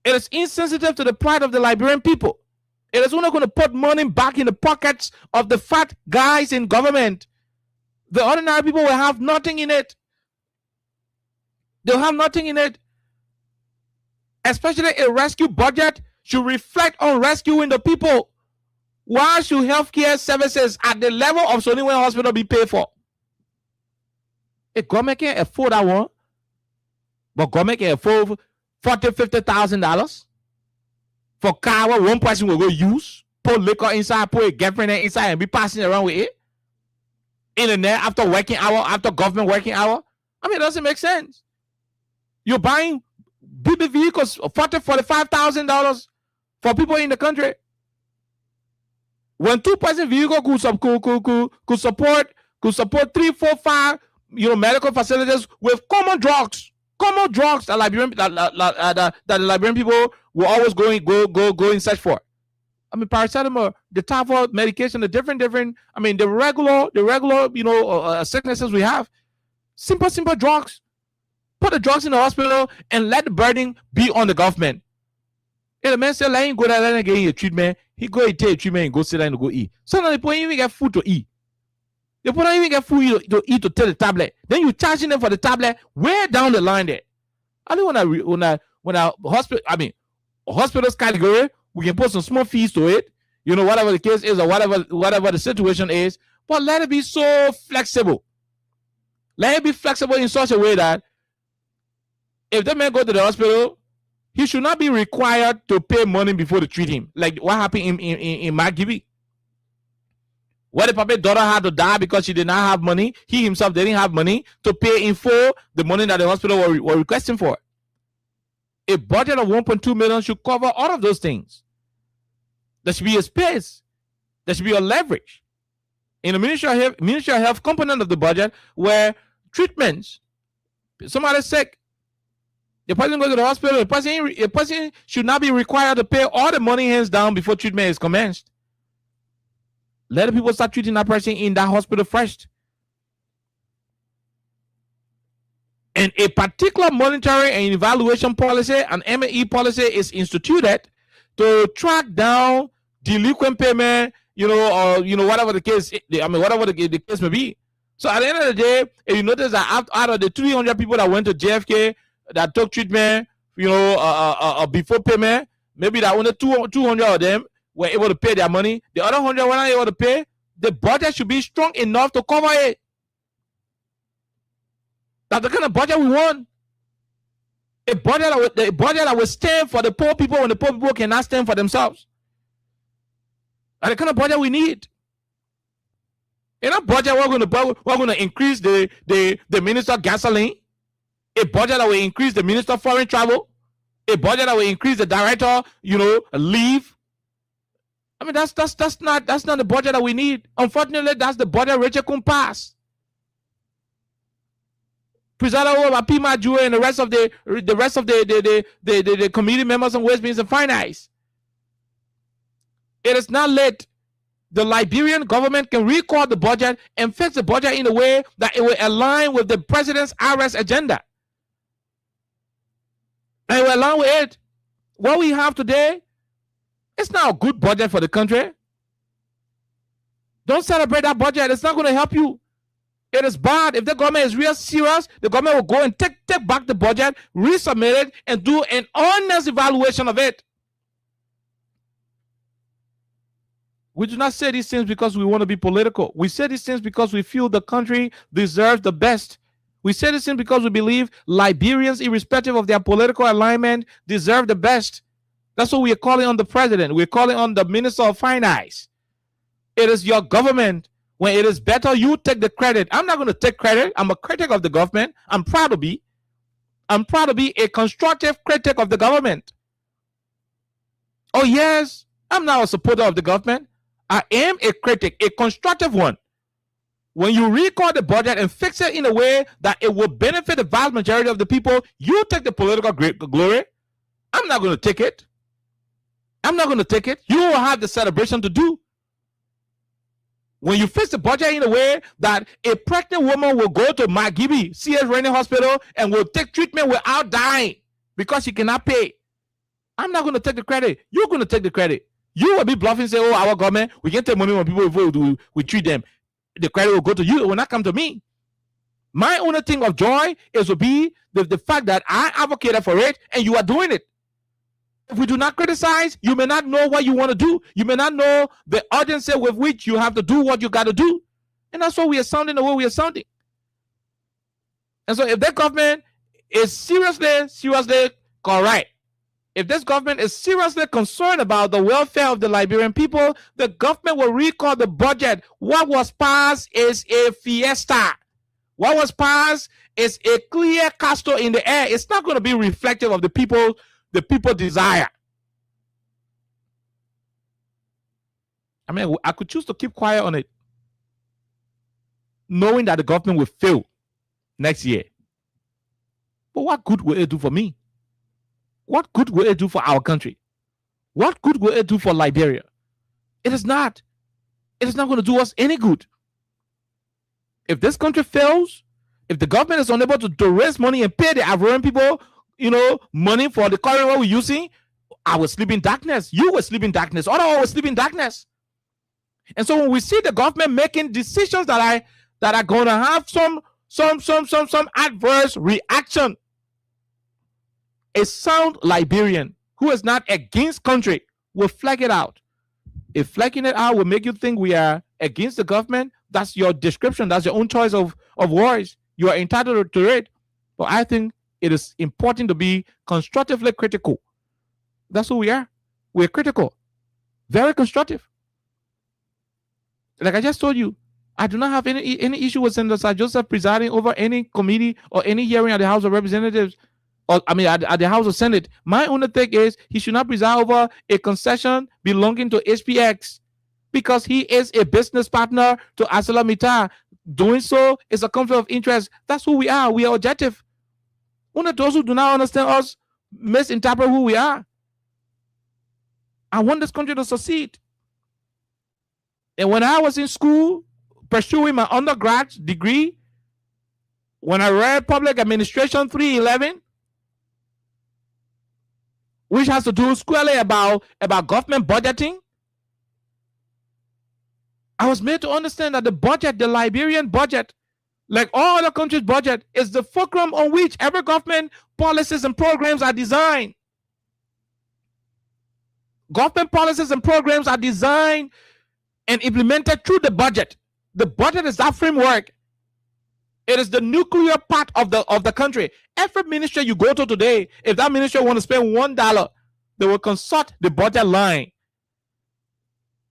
It is insensitive to the plight of the Liberian people. It is only going to put money back in the pockets of the fat guys in government. The ordinary people will have nothing in it. They'll have nothing in it. Especially a rescue budget should reflect on rescuing the people. Why should healthcare services at the level of Soniwe Hospital be paid for? A government can afford that one, but government can afford $40,000-$50,000 for car where one person will go use, put liquor inside, put a girlfriend inside, and be passing around with it in the net after working hour, after government working hour. I mean, it doesn't make sense. You're buying BB vehicles $40,000-$45,000 for people in the country. When 2-person vehicle could support 3, 4, 5 medical facilities with common drugs that the Liberian people will always go in search for. I mean, paracetamol, the typhoid medication, the different. I mean, the regular sicknesses we have. Simple drugs. Put the drugs in the hospital and let the burden be on the government. If the man say, let him go there, let him get a treatment, he go and take a treatment and go sit down and go eat. Sometimes they don't even get food to eat. They don't even get food to eat to take the tablet. Then you charging them for the tablet way down the line there. I think when a hospital's category, we can put some small fees to it, whatever the case is or whatever the situation is, but let it be so flexible. Let it be flexible in such a way that if the man go to the hospital, he should not be required to pay money before they treat him. Like what happened in Margibi. Where the puppet daughter had to die because she did not have money. He himself didn't have money to pay in full the money that the hospital were requesting for. A budget of 1.2 million should cover all of those things. There should be a space. There should be a leverage in the Ministry of Health component of the budget where treatments, somebody's sick, the person goes to the hospital, the person should not be required to pay all the money hands down before treatment is commenced. Let the people start treating that person in that hospital first. and a particular monitoring and evaluation policy, an M&E policy, is instituted to track down delinquent payment, or whatever the case, whatever the case may be. So at the end of the day, if you notice that out of the 300 people that went to JFK that took treatment, before payment, maybe that only 200 of them were able to pay their money. The other 100 were not able to pay. The budget should be strong enough to cover it. That's the kind of budget we want. A budget that will stand for the poor people when the poor people cannot stand for themselves. That's the kind of budget we need. In a budget, we're going to increase the minister gasoline. A budget that will increase the minister foreign travel. A budget that will increase the director, leave. I mean, that's not the budget that we need. Unfortunately, that's the budget Rachel Kuhn passed. Presided over by Pima Jue and the rest of the committee members on Ways, Means, and Finance. It is not late. The Liberian government can record the budget and fix the budget in a way that it will align with the president's arrest agenda. And it will align with it. What we have today, it's not a good budget for the country. Don't celebrate that budget. It's not going to help you. It is bad. If the government is real serious, the government will go and take back the budget, resubmit it, and do an honest evaluation of it. We do not say these things because we want to be political. We say these things because we feel the country deserves the best. We say these things because we believe Liberians, irrespective of their political alignment, deserve the best. That's what we are calling on the president. We're calling on the Minister of Finance. It is your government. When it is better, you take the credit. I'm not going to take credit. I'm a critic of the government. I'm proud to be. I'm proud to be a constructive critic of the government. Oh, yes, I'm now a supporter of the government. I am a critic, a constructive one. When you record the budget and fix it in a way that it will benefit the vast majority of the people, you take the political glory. I'm not going to take it. I'm not going to take it. You will have the celebration to do. When you fix the budget in a way that a pregnant woman will go to Magibi, C.S. Rainey Hospital, and will take treatment without dying because she cannot pay, I'm not going to take the credit. You're going to take the credit. You will be bluffing and say, oh, our government, we can take money from people before we treat them. The credit will go to you. It will not come to me. My only thing of joy is to be the fact that I advocated for it and you are doing it. If we do not criticize, you may not know what you want to do. You may not know the urgency with which you have to do what you got to do. And that's why we are sounding the way we are sounding. And so if the government is seriously correct, if this government is seriously concerned about the welfare of the Liberian people, the government will record the budget. What was passed is a fiesta. What was passed is a clear castle in the air. It's not going to be reflective of the people desire. I mean, I could choose to keep quiet on it, knowing that the government will fail next year. But what good will it do for me? What good will it do for our country? What good will it do for Liberia? It is not. It is not going to do us any good. If this country fails, if the government is unable to raise money and pay the Ivorian people, money for the current we're using, I will sleep in darkness. You will sleep in darkness. Otherwise, will sleep in darkness. And so when we see the government making decisions that are going to have some adverse reaction, a sound Liberian who is not against country will flag it out. If flagging it out will make you think we are against the government, that's your description. That's your own choice of words. You are entitled to it. But I think it is important to be constructively critical. That's who we are. We're critical. Very constructive. Like I just told you, I do not have any issue with Senator Sir Joseph presiding over any committee or any hearing at the House of Representatives, or at the House of Senate. My only thing is he should not preside over a concession belonging to HPX because he is a business partner to ArcelorMittal. Doing so is a conflict of interest. That's who we are. We are objective. Only those who do not understand us misinterpret who we are. I want this country to succeed. And when I was in school pursuing my undergrad degree, when I read Public Administration 311, which has to do squarely about government budgeting, I was made to understand that the budget, the Liberian budget, like all other countries' budget, is the fulcrum on which every government policies and programs are designed. Government policies and programs are designed and implemented through the budget. The budget is that framework. It is the nuclear part of the country. Every ministry you go to today, if that ministry want to spend $1, they will consult the budget line.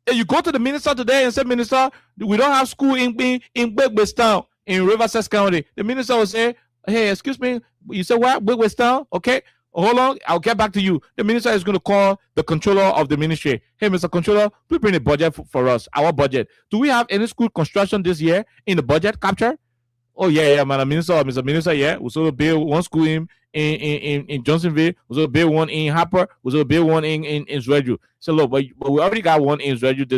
If you go to the minister today and say, Minister, we don't have school in Bigbestown in Riverside County, the minister will say, hey, excuse me, you said what? Bigbestown? Okay, hold on, I'll get back to you. The minister is going to call the controller of the ministry. Hey, Mr. Controller, please bring the budget for us, our budget. Do we have any school construction this year in the budget capture? Oh, yeah, Madam Minister, Mr. Minister, yeah. We sort of build one school in Johnsonville. We sort of build one in Harper. We sort of build one in Zwedru. So, look, but we already got one in Zwedru.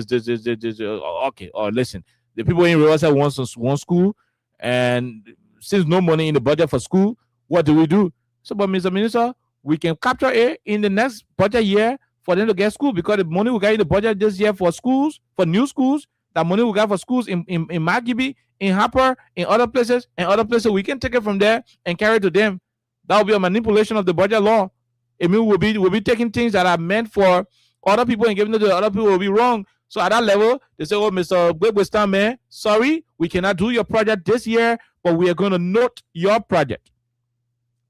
Okay, listen. The people in Riverside want one school, and since no money in the budget for school, what do we do? So, but Mr. Minister, we can capture it in the next budget year for them to get school, because the money we got in the budget this year for schools, for new schools, that money we got for schools in Magibi, in Harper, in other places, we can take it from there and carry it to them. That will be a manipulation of the budget law. It means we'll be taking things that are meant for other people and giving it to other people will be wrong. So at that level, they say, oh, Mr. Bigbestown, man, sorry, we cannot do your project this year, but we are going to note your project.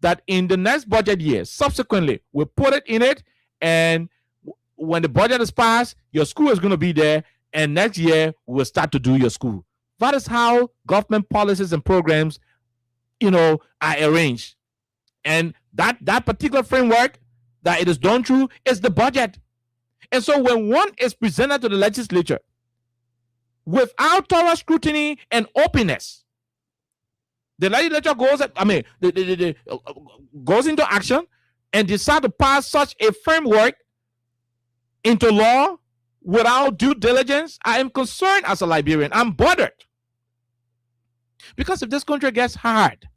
That in the next budget year, subsequently, we'll put it in it, and when the budget is passed, your school is going to be there, and next year, we'll start to do your school. That is how government policies and programs, are arranged. And that particular framework that it is done through is the budget. And so when one is presented to the legislature without thorough scrutiny and openness, the legislature goes into action and decide to pass such a framework into law without due diligence. I am concerned as a Liberian. I'm bothered. Because if this country gets hard,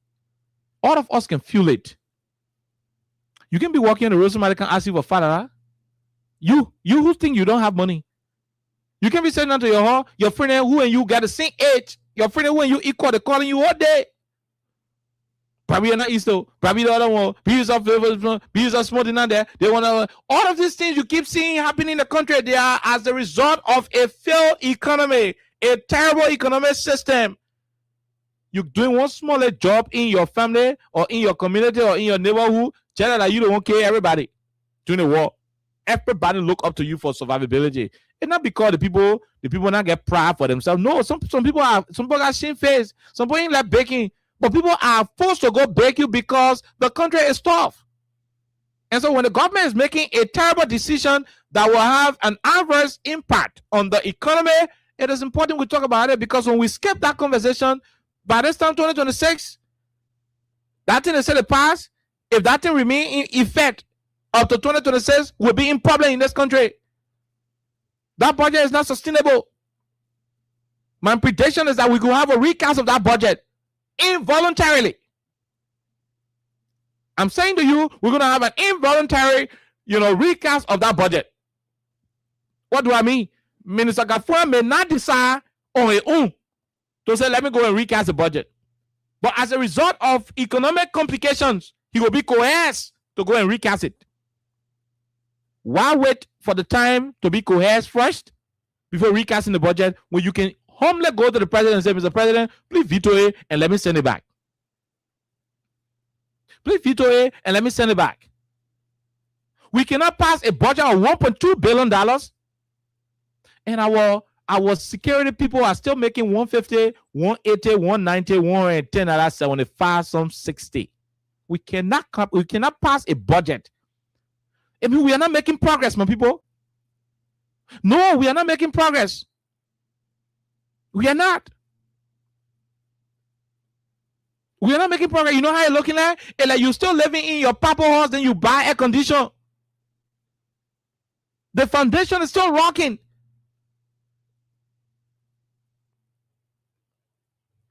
all of us can feel it. You can be walking on the road, somebody can ask you for father. You who think you don't have money. You can be saying to your friend who and you got the same age, your friend who and you equal, they're calling you all day. Probably you're not East, probably the other one, be yourself smoking on there. They want to, all of these things you keep seeing happening in the country, they are as a result of a failed economy, a terrible economic system. You're doing one smaller job in your family or in your community or in your neighborhood, tell that you don't care everybody during the war. Everybody look up to you for survivability. It's not because the people not get proud for themselves. No, some people got shamefaced. Some people ain't like baking, but people are forced to go bake you because the country is tough. And so when the government is making a terrible decision that will have an adverse impact on the economy, it is important we talk about it, because when we skip that conversation, by this time 2026, that thing is still passed. If that thing remain in effect up to 2026, we'll be in problem in this country. That budget is not sustainable. My prediction is that we could have a recast of that budget involuntarily. I'm saying to you, we're going to have an involuntary, recast of that budget. What do I mean? Minister Gafua may not decide on his own to say, let me go and recast the budget. But as a result of economic complications, he will be coerced to go and recast it. Why wait for the time to be coerced first before recasting the budget, when you can humbly go to the president and say, Mr. President, please veto it and let me send it back. Please veto it and let me send it back. We cannot pass a budget of $1.2 billion and our security people are still making 150, 180, 190, 110, that's 75, some 60. We cannot pass a budget. I mean, we are not making progress, my people. No, we are not making progress. We are not. We are not making progress. You know how you're looking at it? It's like you're still living in your papa house, then you buy air condition. The foundation is still rocking.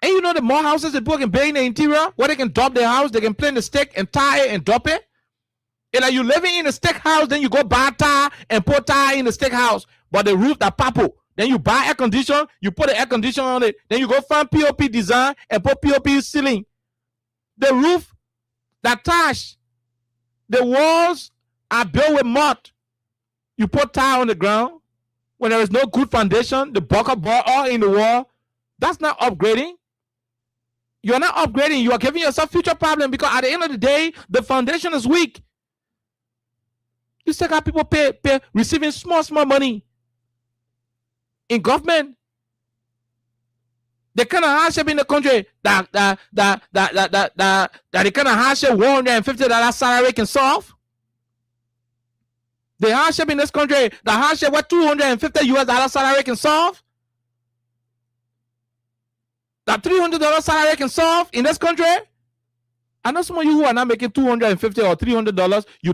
And you know the more houses the people can build in the interior, where they can drop their house, they can plane the stick and tie it and drop it. And like you living in a stick house, then you go buy tire and put tire in the stick house, but the roof that purple. Then you buy air conditioner, you put the air conditioner on it. Then you go find POP design and put POP ceiling. The roof that trash, the walls are built with mud. You put tile on the ground. When there is no good foundation, the bucket board all in the wall. That's not upgrading. You're not upgrading. You are giving yourself future problem because at the end of the day, the foundation is weak. You still got people receiving small money in government. The kind of hardship in the country that the kind of hardship $150 salary can solve. The hardship in this country, the hardship what $250 salary can solve. That $300 salary can solve in this country. I know some of you who are not making $250 or $300. You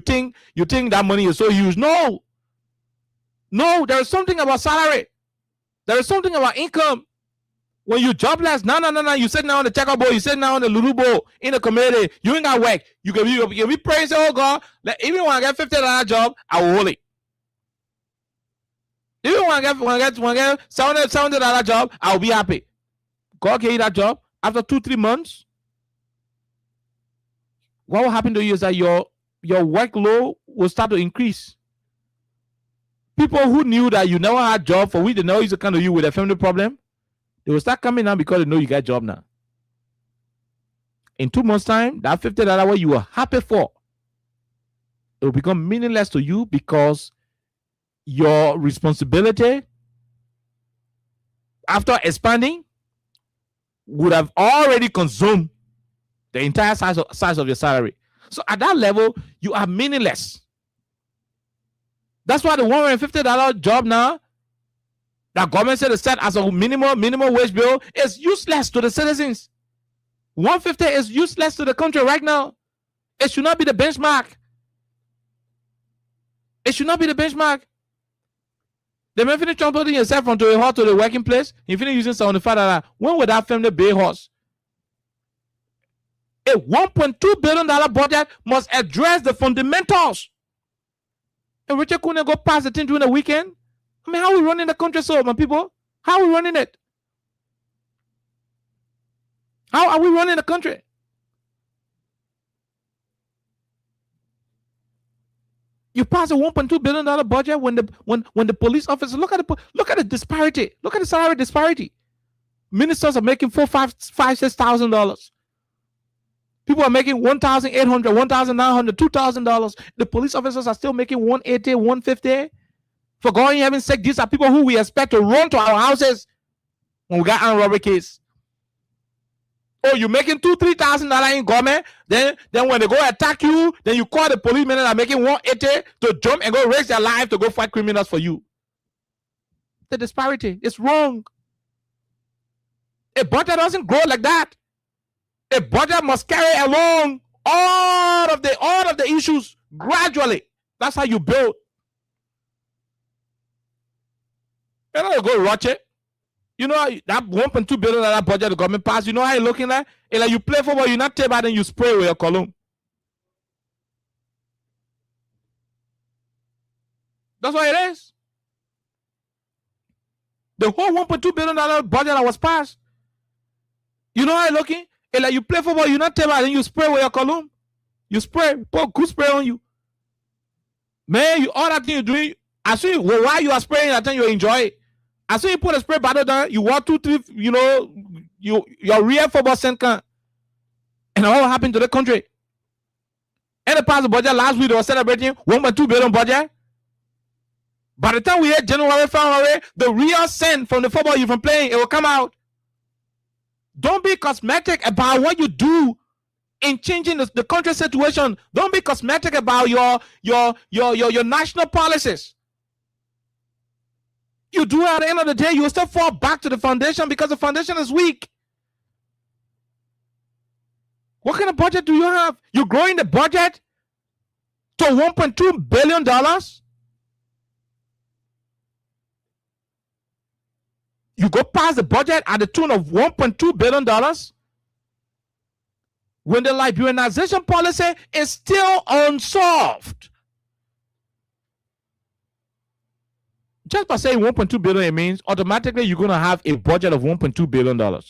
think that money is so huge? No, there is something about salary. There is something about income. When you jobless, no. You sitting down on the checkerboard, you sitting down on the Lulu bowl in the community. You ain't got work. You can be praying, say, oh God, even when I get $50 job, I will hold it. Even when I get $700 job, I will be happy. God gave you that job after 2-3 months. What will happen to you is that your workload will start to increase. People who knew that you never had a job, for which they know is to come to you with a family problem, they will start coming now because they know you got a job now. In 2 months' time, that $50 what you were happy for, it will become meaningless to you because your responsibility after expanding would have already consumed the entire size of your salary. So at that level, you are meaningless. That's why the $150 job now that government said is set as a minimum wage bill is useless to the citizens. $150 is useless to the country right now. It should not be the benchmark. It should not be the benchmark. They may finish transporting yourself from the hall to the working place. You finish using $75. When would that family pay horse? A $1.2 billion budget must address the fundamentals. And Richard couldn't go past the thing during the weekend. I mean, how are we running the country so, my people? How are we running it? How are we running the country? You pass a $1.2 billion budget when the police officers look at the disparity. Look at the salary disparity. Ministers are making $6,000. People are making $1,800, $1,900, $2,000. The police officers are still making $180, $150 for going having sex. These are people who we expect to run to our houses when we got armed robbery case. Oh, you're making $2,000, $3,000 in government. Then when they go attack you, then you call the policemen that are making $180 to jump and go risk their life to go fight criminals for you. The disparity is wrong. A budget doesn't grow like that. A budget must carry along all of the issues gradually. That's how you build. You know, you go watch it. You know that $1.2 billion budget the government passed. You know how you're looking at? It's like you play football, you not take back, then you spray with your column. That's what it is. The whole $1.2 billion budget that was passed. You know how you're looking? It's like you play football, you not take back, then you spray with your column. You spray, put good spray on you. Man, all that thing you're doing, I see while you are spraying, I think you enjoy it. As soon as you put a spray bottle down, you walk 2-3, you know, your real football center. And what happened to the country? And the past budget last week, they were celebrating $1.2 billion budget. By the time we hit January, February, the real scent from the football you've been playing, it will come out. Don't be cosmetic about what you do in changing the country situation. Don't be cosmetic about your national policies. You do it at the end of the day, you will still fall back to the foundation because the foundation is weak. What kind of budget do you have? You're growing the budget to $1.2 billion? You go past the budget at the tune of $1.2 billion when the liberalization policy is still unsolved. Just by saying 1.2 billion, it means automatically you're going to have a budget of $1.2 billion.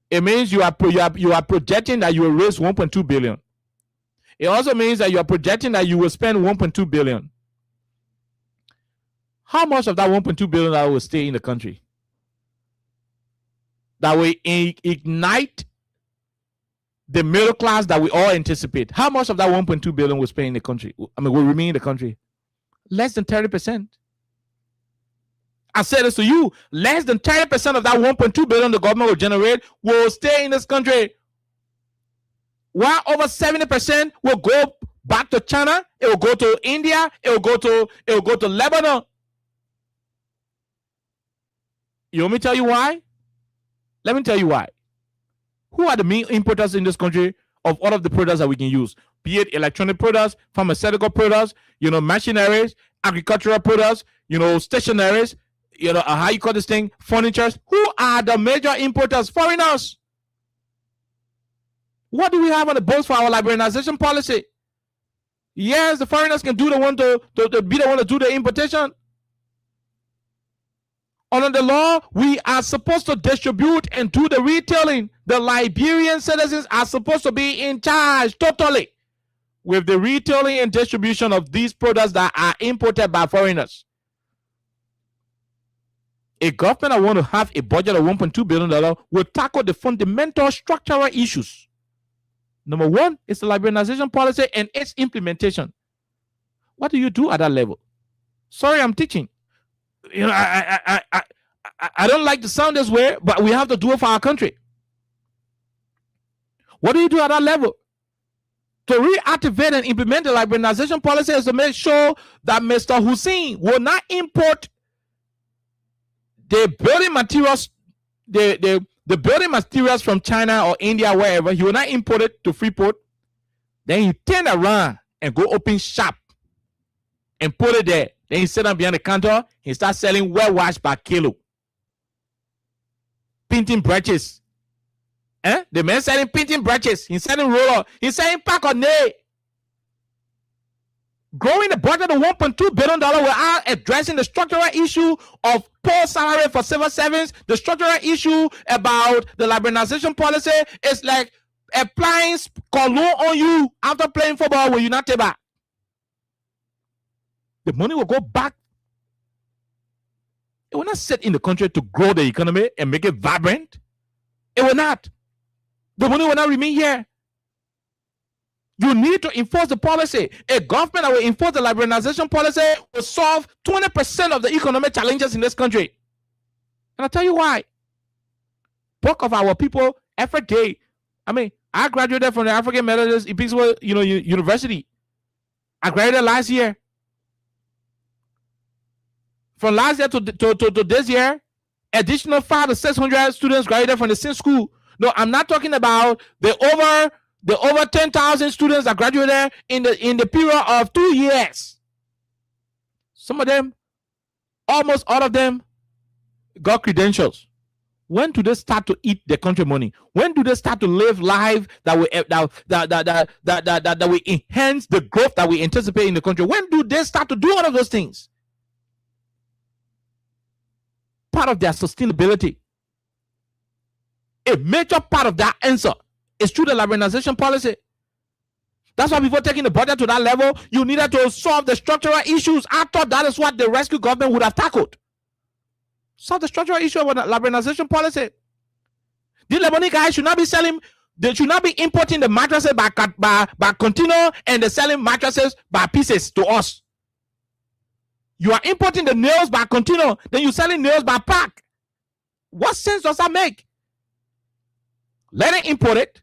It means you are projecting that you will raise 1.2 billion. It also means that you are projecting that you will spend 1.2 billion. How much of that 1.2 billion will stay in the country? That will ignite the middle class that we all anticipate. How much of that 1.2 billion will stay in the country? I mean, will remain in the country? Less than 30%. I said this to you, less than 30% of that 1.2 billion the government will generate will stay in this country. While over 70% will go back to China, it will go to India, it will go to Lebanon. You want me to tell you why? Let me tell you why. Who are the main importers in this country of all of the products that we can use? Be it electronic products, pharmaceutical products, machineries, agricultural products, stationaries, how you call this thing, furniture. Who are the major importers? Foreigners. What do we have on the books for our liberalization policy? Yes, the foreigners can do the one to be the one to do the importation. Under the law, we are supposed to distribute and do the retailing. The Liberian citizens are supposed to be in charge totally with the retailing and distribution of these products that are imported by foreigners. A government that want to have a budget of $1.2 billion will tackle the fundamental structural issues. Number one is the liberalization policy and its implementation. What do you do at that level? Sorry, I'm teaching. I don't like to sound this way, but we have to do it for our country. What do you do at that level? To reactivate and implement the liberalization policy is to make sure that Mr. Hussein will not import the building materials, the building materials from China or India, wherever. He will not import it to Freeport. Then he turn around and go open shop and put it there. Then he sit down behind the counter. He starts selling well wash by kilo. Painting brushes. The man selling painting brushes. He's selling roller. He's selling pack on nail. Growing the budget of $1.2 billion without addressing the structural issue of poor salary for civil servants, the structural issue about the liberalization policy is like applying cologne on you after playing football when you're not table. The money will go back. It will not sit in the country to grow the economy and make it vibrant. It will not. The money will not remain here. You need to enforce the policy. A government that will enforce the liberalization policy will solve 20% of the economic challenges in this country. And I'll tell you why. Bulk of our people every day. I mean, I graduated from the African Methodist Episcopal University. I graduated last year. From last year to this year, additional 500 to 600 students graduated from the same school. No, I'm not talking about the over 10,000 students that graduated in the period of 2 years. Some of them, almost all of them, got credentials. When do they start to eat the country money? When do they start to live life that will enhance the growth that we anticipate in the country? When do they start to do all of those things? Part of their sustainability. A major part of that answer is through the liberalization policy. That's why before taking the budget to that level, you needed to solve the structural issues. I thought that is what the rescue government would have tackled. Solve the structural issue of the liberalization policy. The Lebanese guys should not be selling, they should not be importing the mattresses by container and they're selling mattresses by pieces to us. You are importing the nails by container, then you're selling nails by pack. What sense does that make? Let it import it.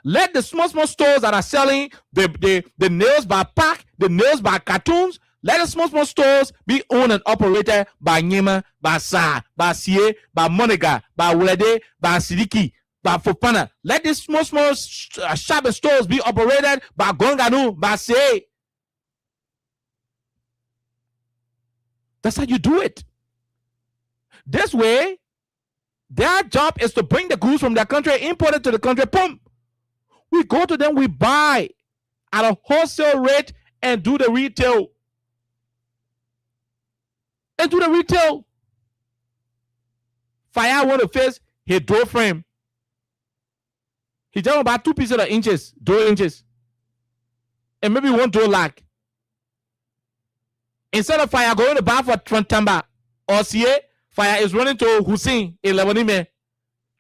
Let the small stores that are selling the nails by pack, the nails by cartoons, let the small stores be owned and operated by Nyema, by Sa, by Sie, by Monica, by Wulede, by Sidiki, by Fofana. Let these small shop and stores be operated by Gonganu, by Se. That's how you do it. This way, their job is to bring the goods from their country, import it to the country. Boom. We go to them, we buy at a wholesale rate and do the retail. Fire want to face his door frame. He just about 2 pieces of inches, door inches. And maybe one door lock. Instead of fire going to buy from Tamba or CA, fire is running to Hussein in Lebanime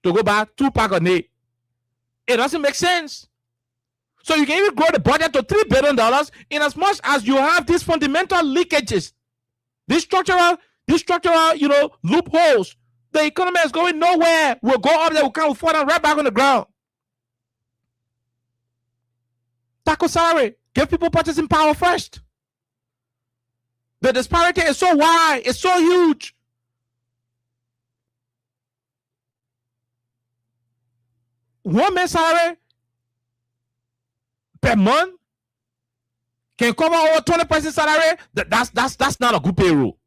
to go buy 2 packs of nail. It doesn't make sense. So you can even grow the budget to $3 billion in as much as you have these fundamental leakages, these structural, loopholes. The economy is going nowhere. We'll go up there, we'll come forward and right back on the ground. Taco salary, give people purchasing power first. The disparity is so wide, it's so huge. One man's salary per month can cover over 20% salary. That's not a good payroll.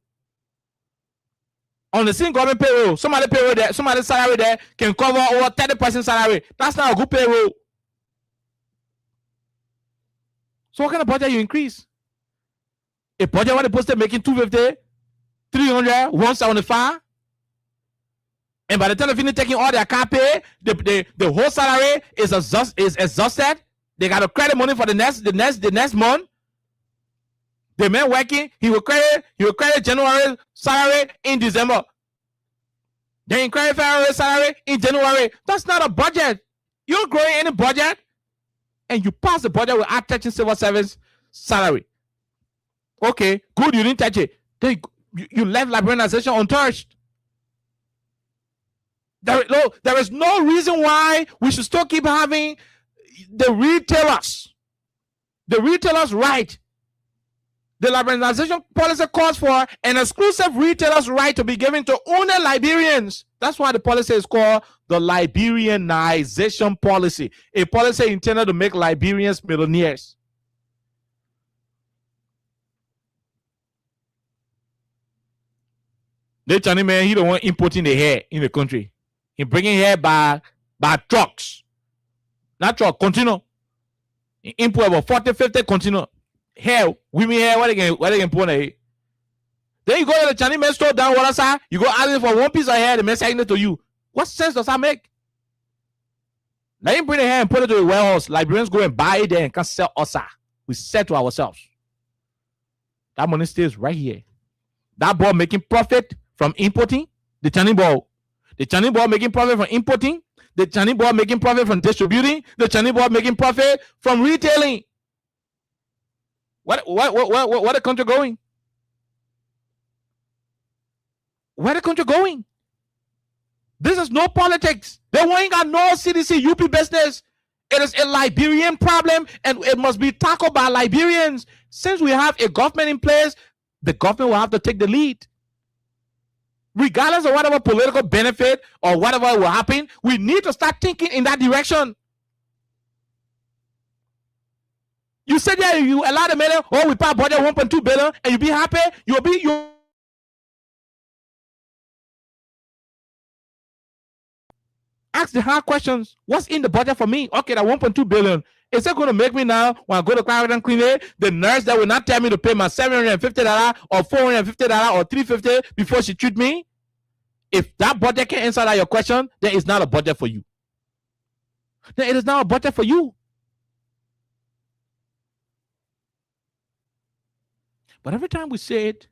On the same government payroll, somebody payroll there, somebody's salary there can cover over 30% salary. That's not a good payroll. So what kind of budget you increase? A budget when the poster making 250, 300, 175, and by the time they finish taking all their car pay, the whole salary is exhausted. They got to credit money for the next month. The man working, he will credit January salary in December. Then credit February salary in January. That's not a budget. You're growing any budget, and you pass the budget without touching civil service salary. Okay, good, you didn't touch it. Then you left liberalization untouched. There is no reason why we should still keep having the retailers right. The liberalization policy calls for an exclusive retailer's right to be given to only Liberians. That's why the policy is called the Liberianization policy, a policy intended to make Liberians millionaires. The Chinese man, he don't want importing the hair in the country. He bringing hair by trucks. Not truck, continue. He import about 40, 50 continue. Hair, women hair, what they can put on the hair. Then you go to the Chinese man store down one side, you go asking for one piece of hair, the man selling it to you. What sense does that make? Let him bring the hair and put it to the warehouse. Liberians go and buy it there and can sell us. We sell to ourselves. That money stays right here. That boy making profit from importing, the Chinese boy. The Chinese boy making profit from importing, the Chinese boy making profit from distributing, the Chinese boy making profit from retailing. Where the country going? Where the country going? This is no politics. They ain't got no CDC UP business. It is a Liberian problem, and it must be tackled by Liberians. Since we have a government in place, the government will have to take the lead. Regardless of whatever political benefit or whatever will happen, we need to start thinking in that direction. You said that you allow the million, we pay budget 1.2 billion, and you be happy, you ask the hard questions. What's in the budget for me? Okay, that 1.2 billion. Is that going to make me now, when I go to Clarendon Clinic, the nurse that will not tell me to pay my $750 or $450 or $350 before she treat me? If that budget can answer that your question, then it's not a budget for you. Then it is not a budget for you. But every time we say it,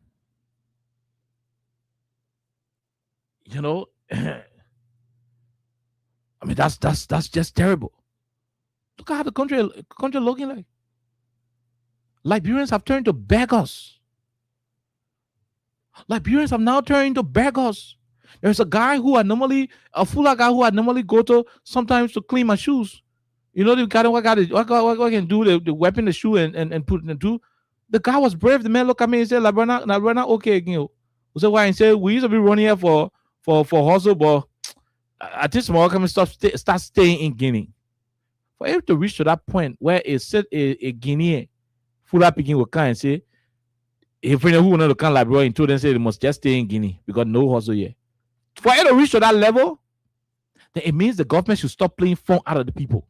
I mean, that's just terrible. Look at how the country looking like. Liberians have turned to beggars. Liberians have now turned into beggars. There's a Fulani guy who I normally go to sometimes to clean my shoes. You know, the guy what can do the weapon the shoe and put it into. The guy was brave. The man looked at me and said, "Labrana, okay, you know." We said, "Why?" He said, "We used to be running here for hustle, but at this small coming start staying in Guinea." For it to reach to that point where a Guinean Fulani picking will come and say, if you know who want to come Liberia and told them say they must just stay in Guinea because no hustle here. For it to reach to that level, then it means the government should stop playing phone out of the people.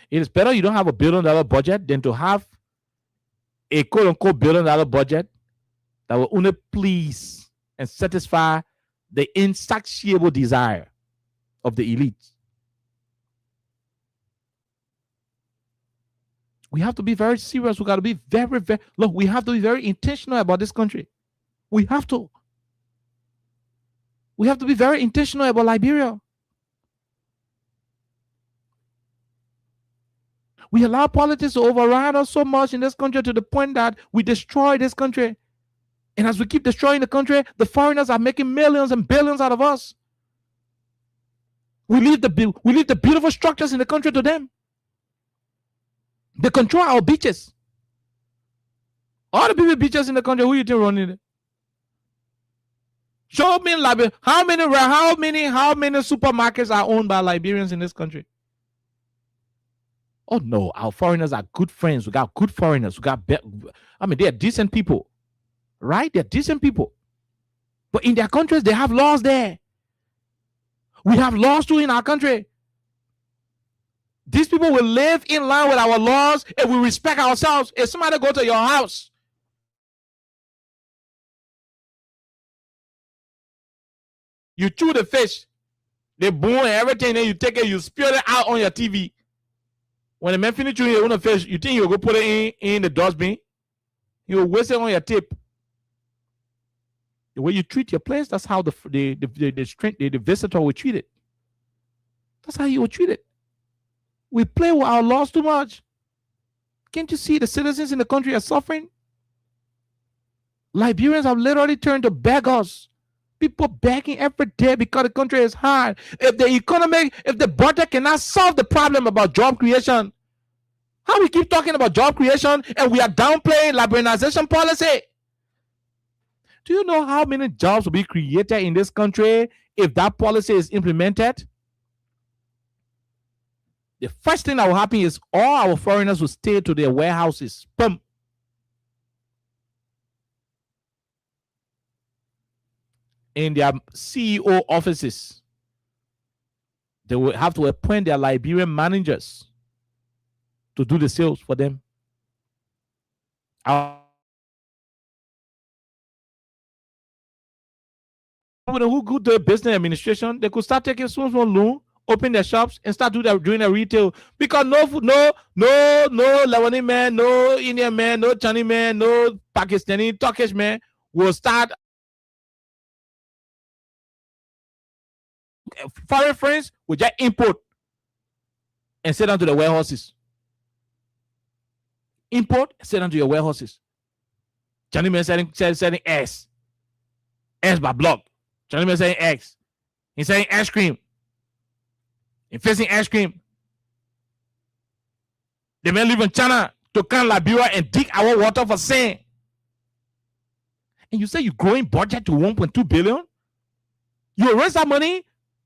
It is better you don't have $1 billion budget than to have a quote-unquote $1 billion budget that will only please and satisfy the insatiable desire of the elite. We have to be very serious. We got to be very, very, look, we have to be very intentional about this country. We have to. We have to be very intentional about Liberia. We allow politics to override us so much in this country to the point that we destroy this country. And as we keep destroying the country, the foreigners are making millions and billions out of us. We leave the beautiful structures in the country to them. They control our beaches. All the beautiful beaches in the country, who you think running it? Show me Liberia. How many supermarkets are owned by Liberians in this country? Oh no, our foreigners are good friends. We got good foreigners. They're decent people, right? They're decent people. But in their countries, they have laws there. We have laws too in our country. These people will live in line with our laws and we respect ourselves. If somebody go to your house, you chew the fish, they bone and everything, then you take it, you spill it out on your TV. When the man finish chewing your own fish, you think you'll go put it in the dustbin? You'll waste it on your tip. The way you treat your place, that's how the visitor will treat it. That's how you will treat it. We play with our laws too much. Can't you see the citizens in the country are suffering? Liberians have literally turned to beggars. People begging every day because the country is hard. If the budget cannot solve the problem about job creation, how we keep talking about job creation and we are downplaying liberalization policy? Do you know how many jobs will be created in this country if that policy is implemented? The first thing that will happen is all our foreigners will stay to their warehouses. Boom. In their CEO offices, they will have to appoint their Liberian managers to do the sales for them. Who go to business administration, they could start taking small loan, open their shops, and start doing their retail. Because no Lebanese man, no Indian man, no Chinese man, no Pakistani, Turkish man will start. Foreign friends will just import and send them to the warehouses. Import, send them to your warehouses. Chinese man selling eggs by block. Chinese man selling eggs. He's selling ice cream. He's facing ice cream. The man live in China to come Liberia and dig our water for sand. And you say you're growing budget to 1.2 billion? You raise that money,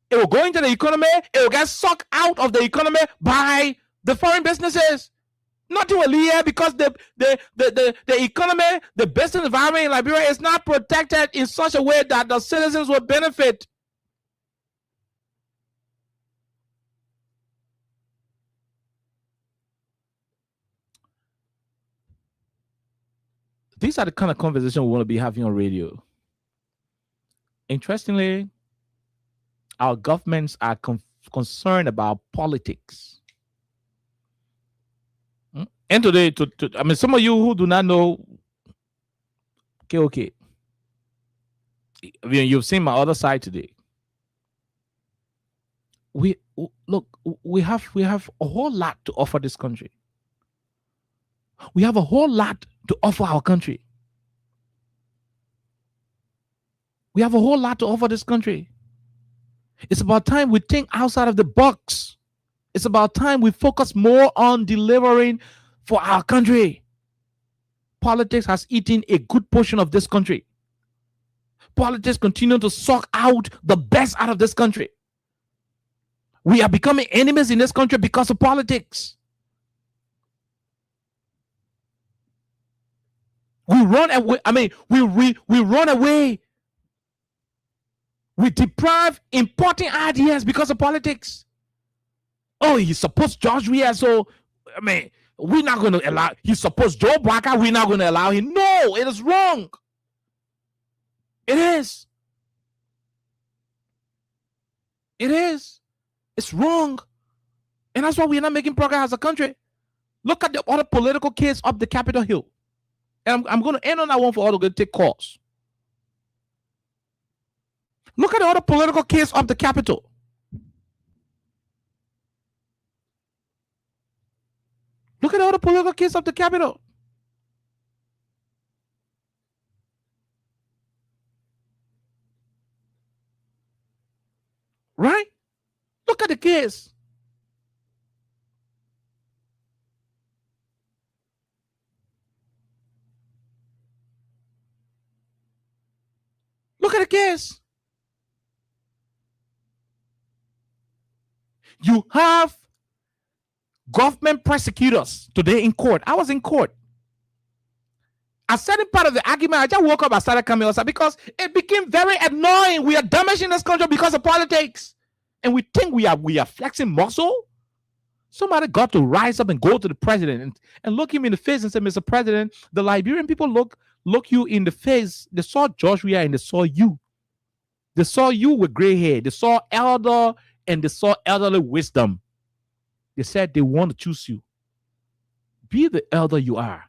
it will go into the economy, it will get sucked out of the economy by the foreign businesses. Nothing will leave here because the economy, the business environment in Liberia is not protected in such a way that the citizens will benefit. These are the kind of conversation we want to be having on radio. Interestingly, our governments are concerned about politics. And today, some of you who do not know, okay. You've seen my other side today. We have a whole lot to offer this country. We have a whole lot to offer our country. We have a whole lot to offer this country. It's about time we think outside of the box. It's about time we focus more on delivering for our country. Politics has eaten a good portion of this country. Politics continue to suck out the best out of this country. We are becoming enemies in this country because of politics. We run away. We run away We deprive important ideas because of politics. Oh, he supports George Weah, so I mean, we're not going to allow. He supports Joe Barker, we're not going to allow him. No, it is wrong. It is. It is. It's wrong. And that's why we're not making progress as a country. Look at the other political case up the Capitol Hill. And I'm going to end on that one for all to take calls. Look at the other political case of the Capitol. Look at the other political case of the Capitol. Right? Look at the case. Look at the case. You have government prosecutors today in court. I was in court. A certain part of the argument, I just woke up and started coming outside because it became very annoying. We are damaging this country because of politics. And we think we are flexing muscle. Somebody got to rise up and go to the president and look him in the face and say, Mr. President, the Liberian people look you in the face. They saw George Weah and they saw you. They saw you with gray hair. They saw elder and they saw elderly wisdom. They said they want to choose you. Be the elder you are.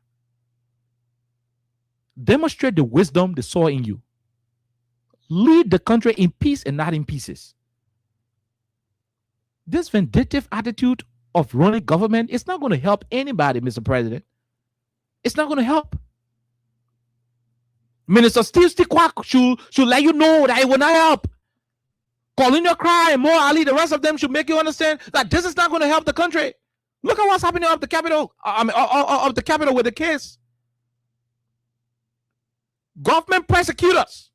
Demonstrate the wisdom they saw in you. Lead the country in peace and not in pieces. This vindictive attitude of running government is not going to help anybody, Mr. President. It's not going to help. Minister Steve Stickwak should let you know that it will not help. Colonial Crime, Mo Ali, the rest of them should make you understand that this is not going to help the country. Look at what's happening up the Capitol, of the Capitol with the case. Government prosecutors.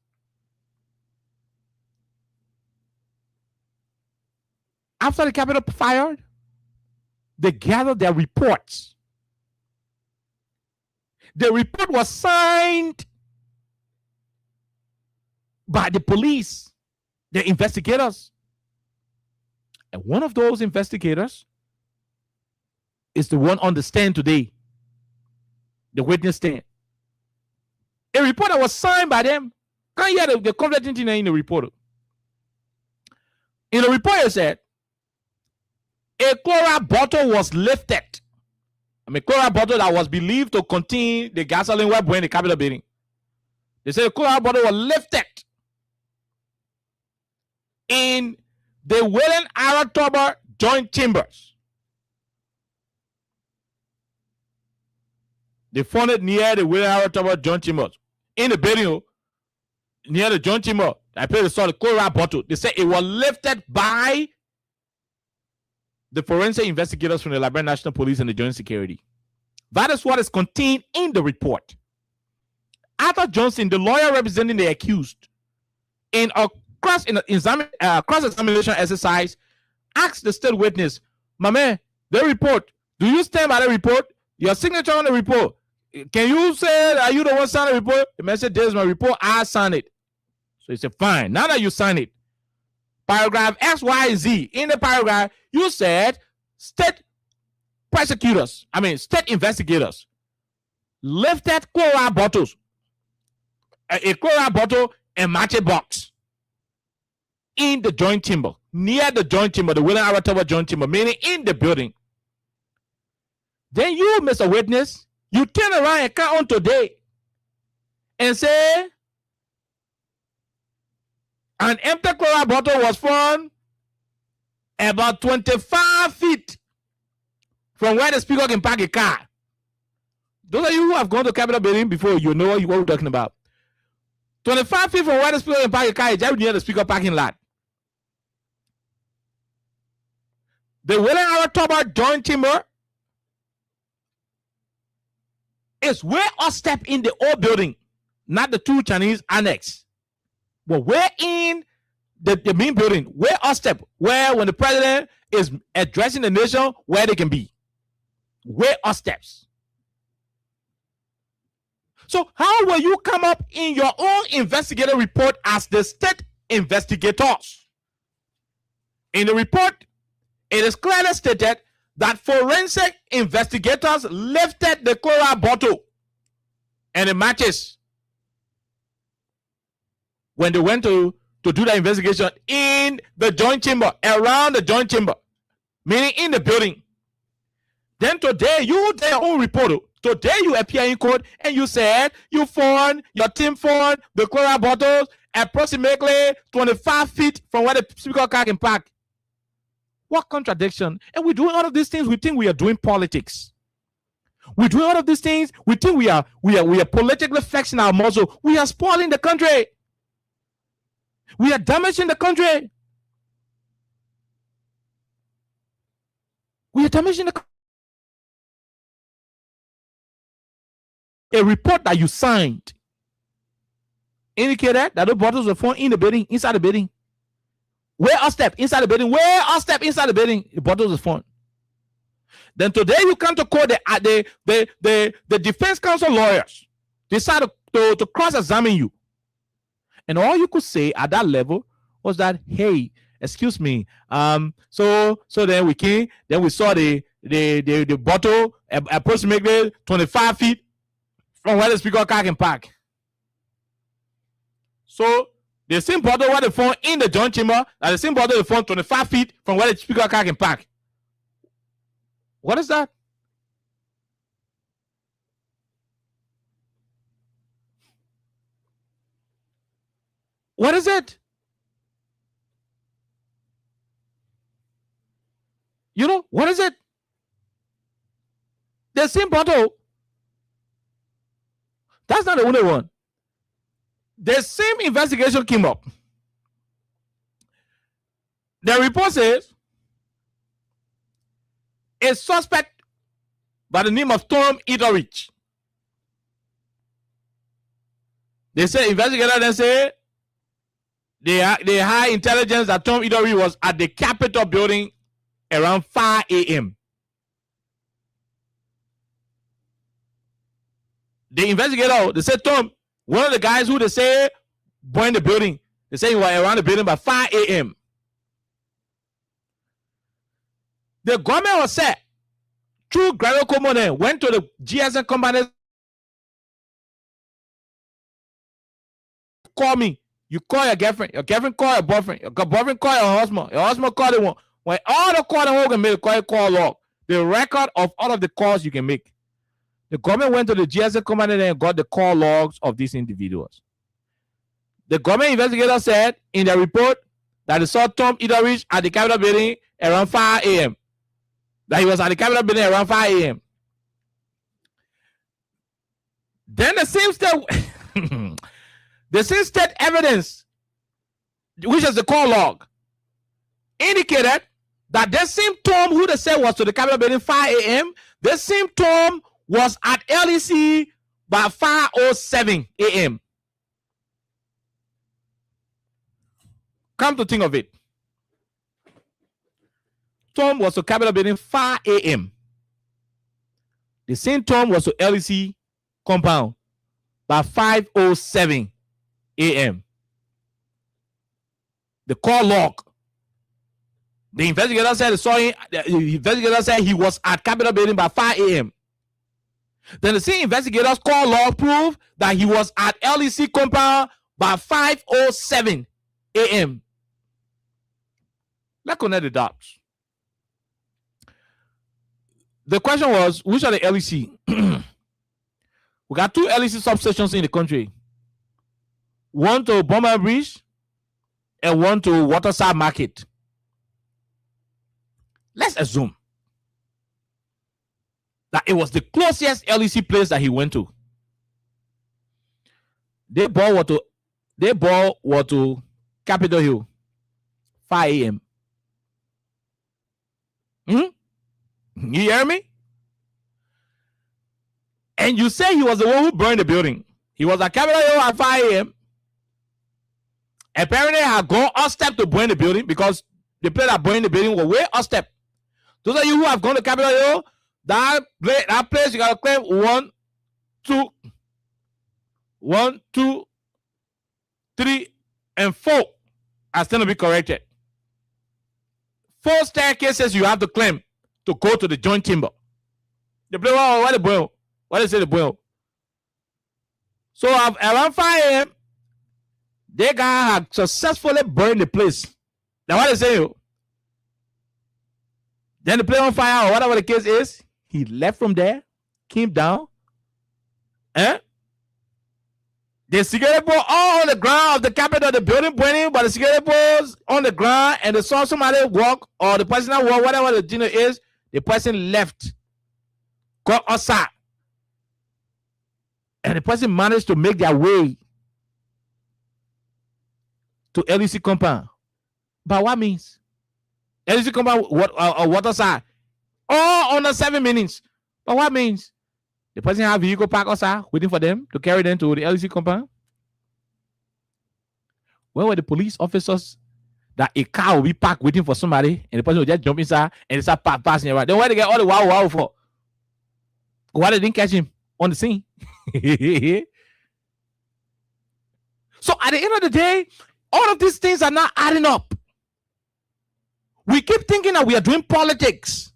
After the Capitol fired, they gathered their reports. The report was signed by the police, the investigators. And one of those investigators is the one on the stand today, the witness stand. A report that was signed by them. Can't hear the conflicting thing in the report. In the report, it said a chloride bottle was lifted. I mean, chloride bottle that was believed to contain the gasoline were in the Capitol building. They said a chloride bottle was lifted in the Welland Aratoba joint chambers. They found it near the Welland Aratoba joint chambers. In the building, near the joint chamber, I played the saw the chloride bottle. They said it was lifted by the forensic investigators from the Liberian National Police and the Joint Security. That is what is contained in the report. Arthur Johnson, the lawyer representing the accused, in a cross-examination exercise, asked the state witness, "My man, the report, do you stand by the report? Your signature on the report. Can you say, are you the one signing the report?" The man said, "This is my report, I signed it." So he said, "Fine, now that you sign it, paragraph X, Y, Z, in the paragraph, you said state investigators lifted chloride bottles, a chloride bottle and matchbox in the joint chamber, near the joint chamber, the Welland Aratoba joint chamber, meaning in the building. Then you, Mr. Witness, you turn around and come on today and say an empty chloride bottle was found about 25 feet from where the speaker can park a car. Those of you who have gone to Capitol building before, you know what we're talking about. 25 feet from where the speaker can park a car is just near the speaker parking lot. The Welland Aratoba joint chamber is way up step in the old building, not the two Chinese annex. But we're in the main building, where our step, where when the president is addressing the nation, where they can be. Where our steps. So how will you come up in your own investigative report as the state investigators. In the report, it is clearly stated that forensic investigators lifted the cola bottle and the matches when they went to do the investigation in the joint chamber, around the joint chamber, meaning in the building. Then today, you did your own report. Today, you appear in court and you said your team found the cola bottles approximately 25 feet from where the speaker car can park. What contradiction? And we're doing all of these things. We think we are doing politics. We're doing all of these things. We think we are politically flexing our muscle. We are spoiling the country. We are damaging the country. We are damaging the country. A report that you signed indicated that the bottles were found in the building, inside the building. Where a step inside the building, where a step inside the building, the bottles were found. Then today you come to court, the defense counsel lawyers decided to cross-examine you. And all you could say at that level was that, hey, excuse me. So then we saw the bottle approximately 25 feet from where the speaker car can park. So the same bottle where they found in the joint chamber, and the same bottle they found 25 feet from where the speaker car can park. What is that? What is it? You know, what is it? The same bottle. That's not the only one. The same investigation came up. The report says a suspect by the name of Tom Etheridge. They say investigators then say the high intelligence that Tom Etheridge was at the Capitol building around 5 a.m. The investigator, they said Tom, one of the guys who they say boy in the building, they say he was around the building by 5 a.m. The government was set through Gregor Komonen, went to the GSM company. Call me. You call your girlfriend call your boyfriend call your husband call the one. When all the calling you can make, call log, the record of all of the calls you can make. The government went to the GSM company and got the call logs of these individuals. The government investigator said in their report that they saw Tom Etheridge at the Capitol building around 5 a.m. That he was at the Capitol building around 5 a.m. Then the same state evidence, which is the call log, indicated that the same Tom who they said was to the Capitol building 5 a.m., the same Tom was at LEC by 5:07 a.m. Come to think of it, Tom was to Capitol building 5 a.m. The same Tom was to LEC compound by 5:07 a.m. The call log. The investigator said the investigator said he was at Capitol building by 5 a.m. Then the same investigators call log proved that he was at LEC compound by 5:07 a.m. Let's connect the dots. The question was, which are the LEC? We got 2 LEC substations in the country. One to Bomber Bridge and one to Waterside Market. Let's assume that it was the closest LEC place that he went to. They ball were to Capitol Hill, 5 a.m. You hear me? And you say he was the one who burned the building. He was at Capitol Hill at 5 a.m. Apparently, had gone up step to burn the building because the place that burned the building was way up step. Those of you who have gone to Capitol Hill, that place you gotta claim 1, 2, 3, and 4. are still to be corrected. 4 staircases you have to climb to go to the joint chamber. The play, what the boy? What is it, the boy? So around 5 a.m., they had successfully burned the place. Now what they say? Then the plane on fire or whatever the case is, he left from there, came down, the security post all on the ground of the Capitol, the building burning, but the security post on the ground, and they saw somebody walk, or the person that walk, whatever the dinner is, the person left, got outside, and the person managed to make their way to LEC compound. By what means? LEC compound, water side, all under 7 minutes. But what means? The person have vehicle park outside waiting for them to carry them to the LEC compound. Where were the police officers that a car will be parked waiting for somebody and the person will just jump inside and they start passing around? Then why they get all the wow for? Why they didn't catch him on the scene? So at the end of the day, all of these things are not adding up. We keep thinking that we are doing politics,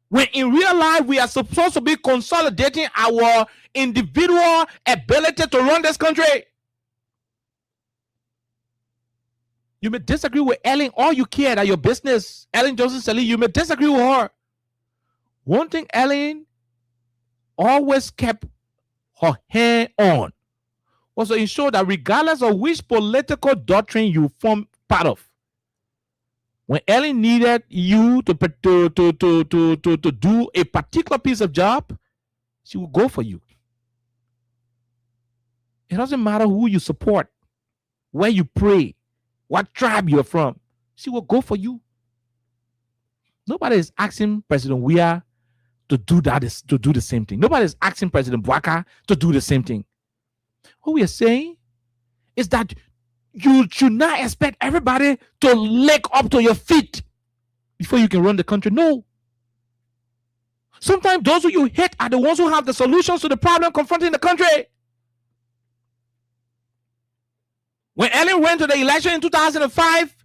when in real life we are supposed to be consolidating our individual ability to run this country. You may disagree with Ellen all you care that your business, Ellen Johnson-Sirleaf, you may disagree with her. One thing Ellen always kept her hand on was to ensure that regardless of which political doctrine you form part of, when Ellen needed you to do a particular piece of job, she will go for you. It doesn't matter who you support, where you pray, what tribe you're from. She will go for you. Nobody is asking President Weah to do the same thing. Nobody is asking President Bouaka to do the same thing. What we are saying is that you should not expect everybody to leg up to your feet before you can run the country. No. Sometimes those who you hate are the ones who have the solutions to the problem confronting the country. When Ellen went to the election in 2005,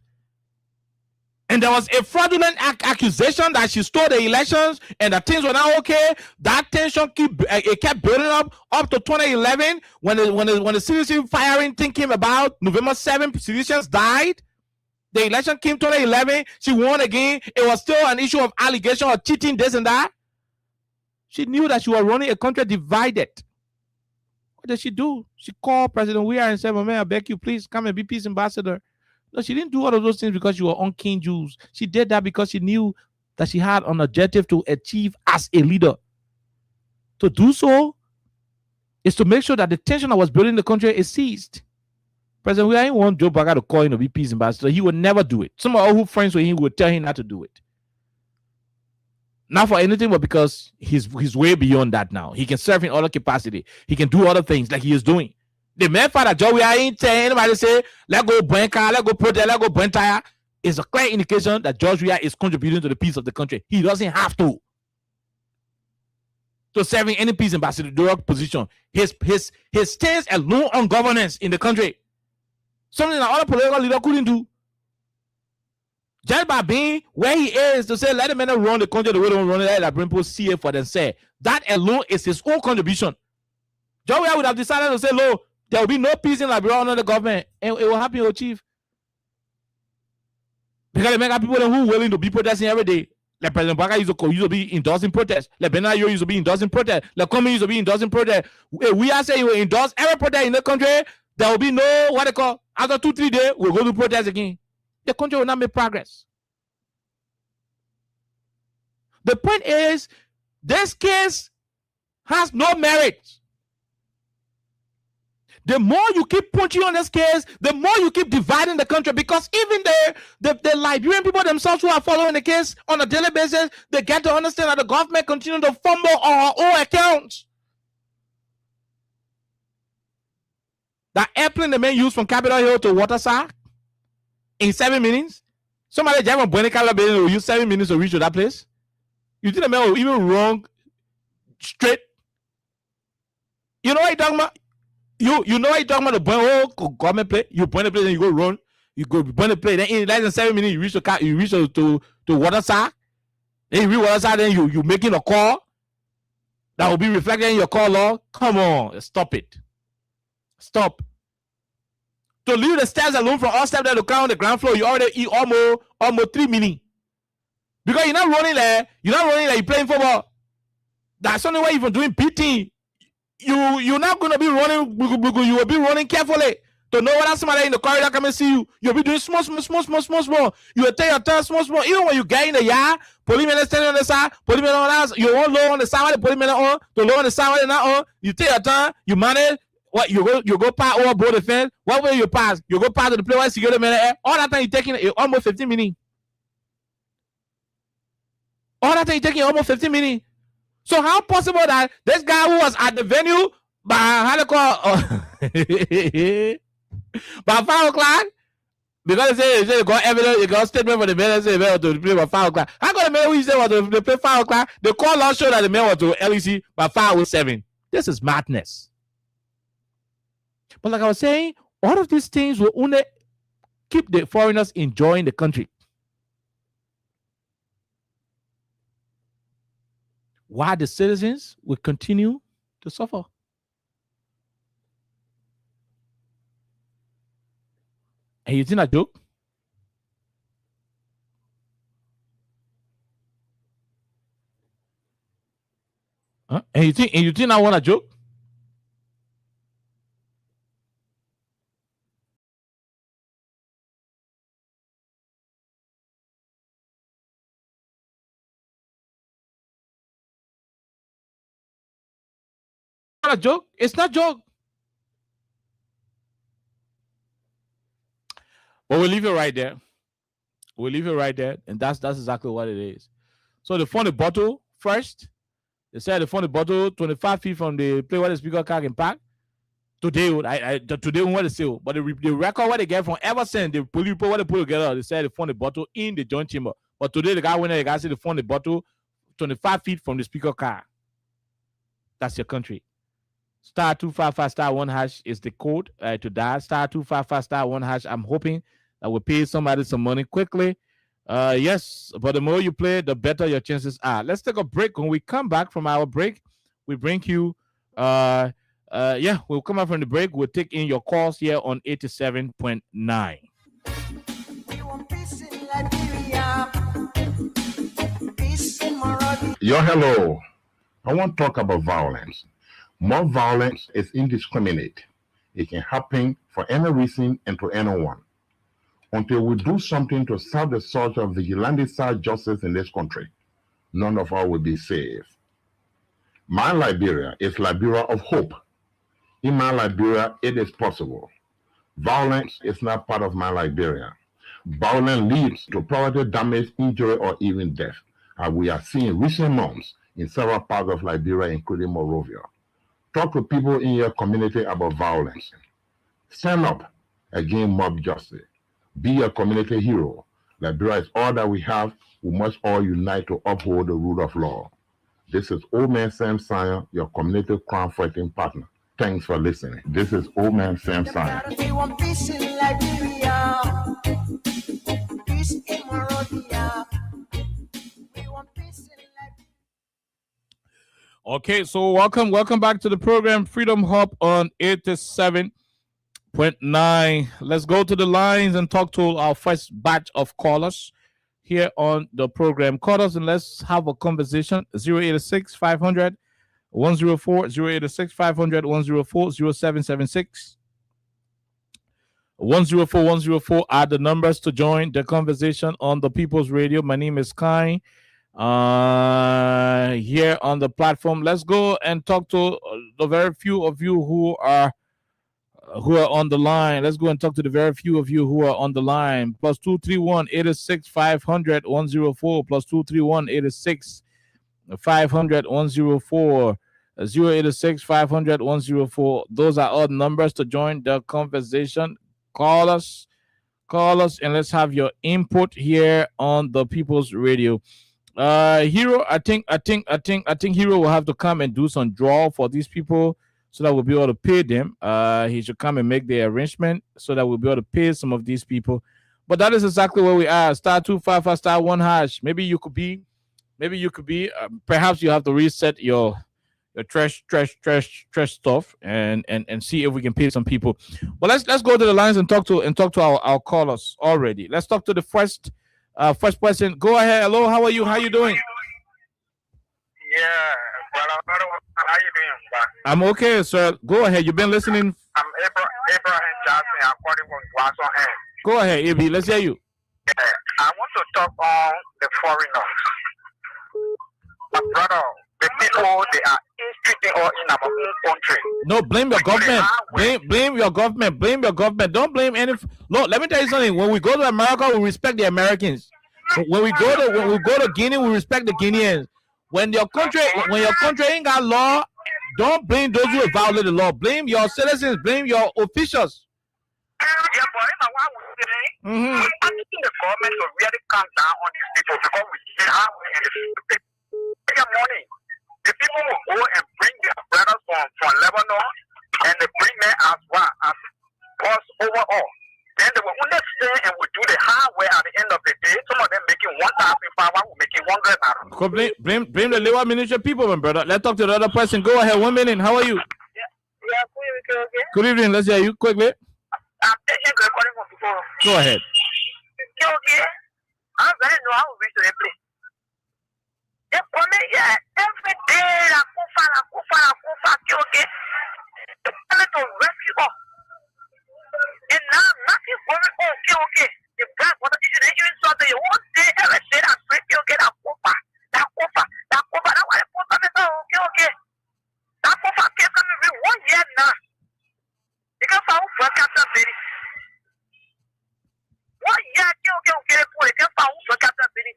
and there was a fraudulent accusation that she stole the elections and that things were not okay, that tension kept building up to 2011 when the CDC firing thing came about. November 7th, civilians died. The election came 2011. She won again. It was still an issue of allegation of cheating, this and that. She knew that she was running a country divided. What did she do? She called President Weah and said, "Man, I beg you, please come and be peace ambassador." No, she didn't do all of those things because she was on King Jews. She did that because she knew that she had an objective to achieve as a leader. To do so is to make sure that the tension that was building the country is seized. President Weah didn't want Joe Biden to call him to be peace ambassador. He would never do it. Some of our who friends with him would tell him not to do it. Not for anything, but because he's way beyond that now. He can serve in other capacity. He can do other things like he is doing. The mere fact that Joe Weah ain't telling anybody say, "Let go burn car, let go protest, let go burn tire," is a clear indication that George Weah is contributing to the peace of the country. He doesn't have to serving any peace ambassador position. His stance alone on governance in the country, something that other political leader couldn't do. Just by being where he is to say, let the men run the country the way they don't run it, let bring people see it for themselves. That alone is his own contribution. Joe Weah would have decided to say, "Look, there will be no peace in Liberia under the government," and it will happen to achieve. Because the mega people who are willing to be protesting every day. Like President Bouaka used to be endorsing protest. Like Bernard Yo used to be endorsing protest. Like Kwame used to be endorsing protest. We are saying you will endorse every protest in the country. There will be no, what they call, after 2-3 days, we'll go to protest again. The country will not make progress. The point is, this case has no merit. The more you keep punching on this case, the more you keep dividing the country, because even the Liberian people themselves who are following the case on a daily basis, they get to understand that the government continues to fumble on our own accounts. That airplane the man used from Capitol Hill to Waterside in 7 minutes, somebody just from Buenica will use 7 minutes to reach to that place. You think the man will even run straight? You know what you're talking about? You know what you're talking about, the government place? You point the place and you go run. You go burn the plate. Then in less than 7 minutes, you reach the car. You reach to Waterside. Then you reach Waterside. Then you making a call that will be reflected in your call log. Come on, stop it. Stop. To leave the stairs alone from all steps there to climb on the ground floor, you already eat almost 3 minutes. Because you're not running there. You're not running like you're playing football. That's only way you're doing beating. You're not gonna be running. You will be running carefully to know whether somebody in the corridor come and see you. You'll be doing small. You will take your turn small. Even when you get in the yard, policemen are standing on the side, policemen on the other. You want low on the side, the policemen on, to low on the side, they're not on. You take your turn. You manage. What you go pass over both the fence. What way you pass? You go pass to the place where security man. All that time you taking almost 15 minutes. All that time you taking almost 15 minutes. So how possible that this guy who was at the venue by how they call by 5 o'clock, because they say you got evidence, you got statement for the man say to play by 5 o'clock. How come the man who said was to play 5 o'clock? The call log showed that the man was to LEC by 5:07. This is madness. But like I was saying, all of these things will only keep the foreigners enjoying the country. While the citizens will continue to suffer. And you think a joke? Huh? And you think I want a joke? A joke? It's not joke. But we'll leave it right there. We'll leave it right there, and that's exactly what it is. So they found the bottle first. They said they found the bottle 25 feet from the place where the speaker car can park. Today, today we want to say, but the record what they get from ever since the police report what they put together, they said they found the bottle in the joint chamber. But today the guy went there, the guy said they found the bottle 25 feet from the speaker car. That's your country. Star 255 star 1 hash is the code to dial. Star 255 star 1 hash. I'm hoping that will pay somebody some money quickly. Yes, but the more you play, the better your chances are. Let's take a break. When we come back from our break, we bring you we'll come back from the break. We'll take in your calls here on 87.9. Hello. I want to talk about violence. More violence is indiscriminate. It can happen for any reason and to anyone. Until we do something to stop the surge of vigilante-style justice in this country, none of us will be safe. My Liberia is Liberia of hope. In my Liberia, it is possible. Violence is not part of my Liberia. Violence leads to property damage, injury, or even death, as we are seeing recent months in several parts of Liberia, including Monrovia. Talk to people in your community about violence. Stand up against mob justice. Be a community hero. Liberia is all that we have. We must all unite to uphold the rule of law. This is Old Man Sam Sion, your community crime fighting partner. Thanks for listening. This is Old Man Sam Sion. We want peace in Liberia. Peace in Monrovia. We want peace in Liberia. Okay, so welcome back to the program Freedom Hub on 87.9. Let's go to the lines and talk to our first batch of callers here on the program. Call us and let's have a conversation. 086 500 104 086 500 104 0776 104 104 are the numbers to join the conversation on the People's Radio. My name is Kai. Here on the platform, let's go and talk to the very few of you who are on the line. Let's go and talk to the very few of you who are on the line. Plus 231 86 500 104 plus 231 86 500 104 086 500 104. Those are all numbers to join the conversation. Call us, and let's have your input here on the People's Radio. Hero, I think Hero will have to come and do some draw for these people so that we'll be able to pay them. He should come and make the arrangement so that we'll be able to pay some of these people. But that is exactly where we are. *255 *1#. Maybe you could be. Perhaps you have to reset your trash stuff and see if we can pay some people. But let's go to the lines and talk to our callers already. Let's talk to the first person. Go ahead. Hello, how are you? How you doing? Yeah, brother, how you doing, sir? I'm okay, sir. Go ahead. You've been listening. I'm Abraham Johnson. I'm calling from Watson Hand. Go ahead, AB. Let's hear you. Yeah, I want to talk on the foreigners. My brother, the people, they are treating us in our own country. No, blame your government. Blame your government. Blame your government. Don't blame any. Look, let me tell you something. When we go to America, we respect the Americans. When we go to Guinea, we respect the Guineans. When your country ain't got law, don't blame those who violate the law. Blame your citizens. Blame your officials. Yeah, but you know what we're saying? Mm-hmm. I think the government will really calm down on these people because we see how we get money. The people will go and bring their brothers from Lebanon and they bring them as well as us overall. Then they will only stay and will do the hard way at the end of the day. Some of them making 1,500, will making 100. Blame the labor ministry people, my brother. Let's talk to the other person. Go ahead. 1 minute. How are you? Yeah, Good evening. Let's hear you quickly. I'm taking good calling from people. Go ahead. Okay. I'm very know how we to play. They come here every day. La kufa. Okay. They tell to rescue us. And now nothing going on. Okay. The black water issue, they even saw the whole day, every day that okay, that kufa. That why they put on it. Okay. That kufa can't come every 1 year now. You can find out Captain Billy. 1 year, okay, you can find out Captain Billy.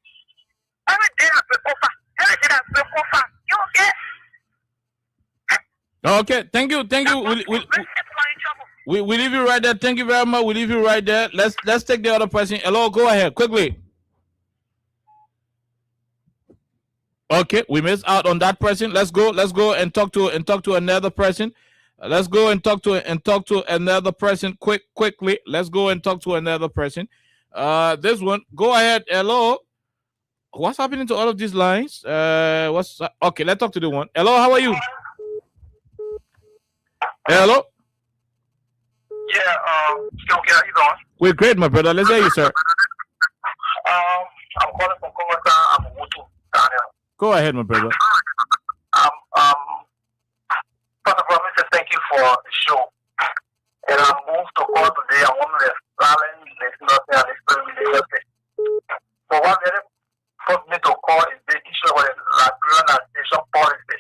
Every day I pay kufa. Every day I pay kufa. You okay? Okay, thank you. We leave you right there. Thank you very much. We leave you right there. Let's take the other person. Hello, go ahead quickly. Okay, we missed out on that person. Let's go and talk to another person. Let's go and talk to another person quickly. Let's go and talk to another person. This one. Go ahead. Hello. What's happening to all of these lines? Okay, let's talk to the one. Hello, how are you? Hello. Yeah, okay, how you doing? We're great, my brother. Let's hear you, sir. I'm calling from Kogota. I'm Wutu, Daniel. Go ahead, my brother. First of all, I say thank you for the show. And I moved to call today. I want to silence nothing and explain nothing. But what really forced me to call is the issue of the Liberian nation policy.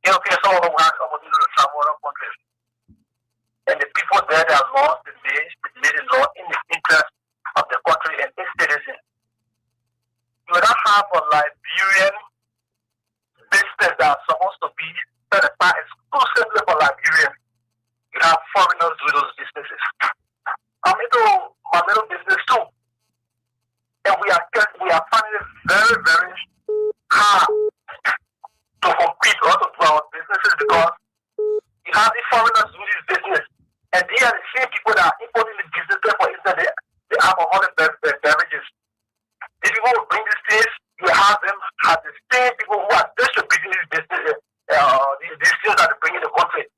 You know, some of them have opportunity to travel other countries. And the people there, they have lost the made the law in the interest of the country and its citizens. You don't have a Liberian business that are supposed to be set apart exclusively for Liberians. You have foreigners doing those businesses. I'm into my little business too. And we are finding it very, very hard to compete or to do our businesses because you have the foreigners doing this business. And they are the same people that are importing the business. For instance, the alcoholic beverages. The people who bring these things, you have them as the same people who are distributing these businesses, these things that they bring in the country.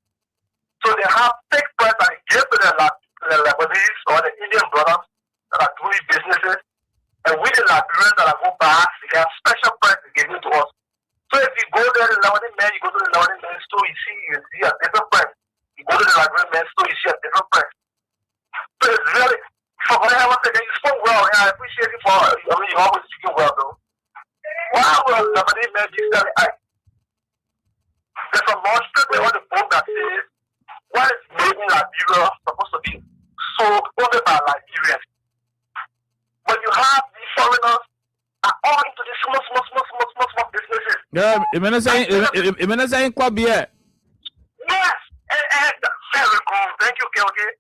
So they have fixed price that they give to the Lebanese or the Indian brothers that are doing businesses. And we, the Liberians that are going back, they have special price they give to us. So if you go there, the Lebanese man, you go to the Lebanese man store, you see a different price. You go to the Liberian man store, you see a different price. So it's really, for what I was saying, you spoke well, and I appreciate you for, you always speaking well, though. Why will the Lebanese man be selling ice? There's a law strictly on the book that says, what is made in Liberia supposed to be sold only by Liberians. But you have these foreigners are all into these small businesses. Yeah, I'm saying club here. Yes, and very cool. Thank you, okay.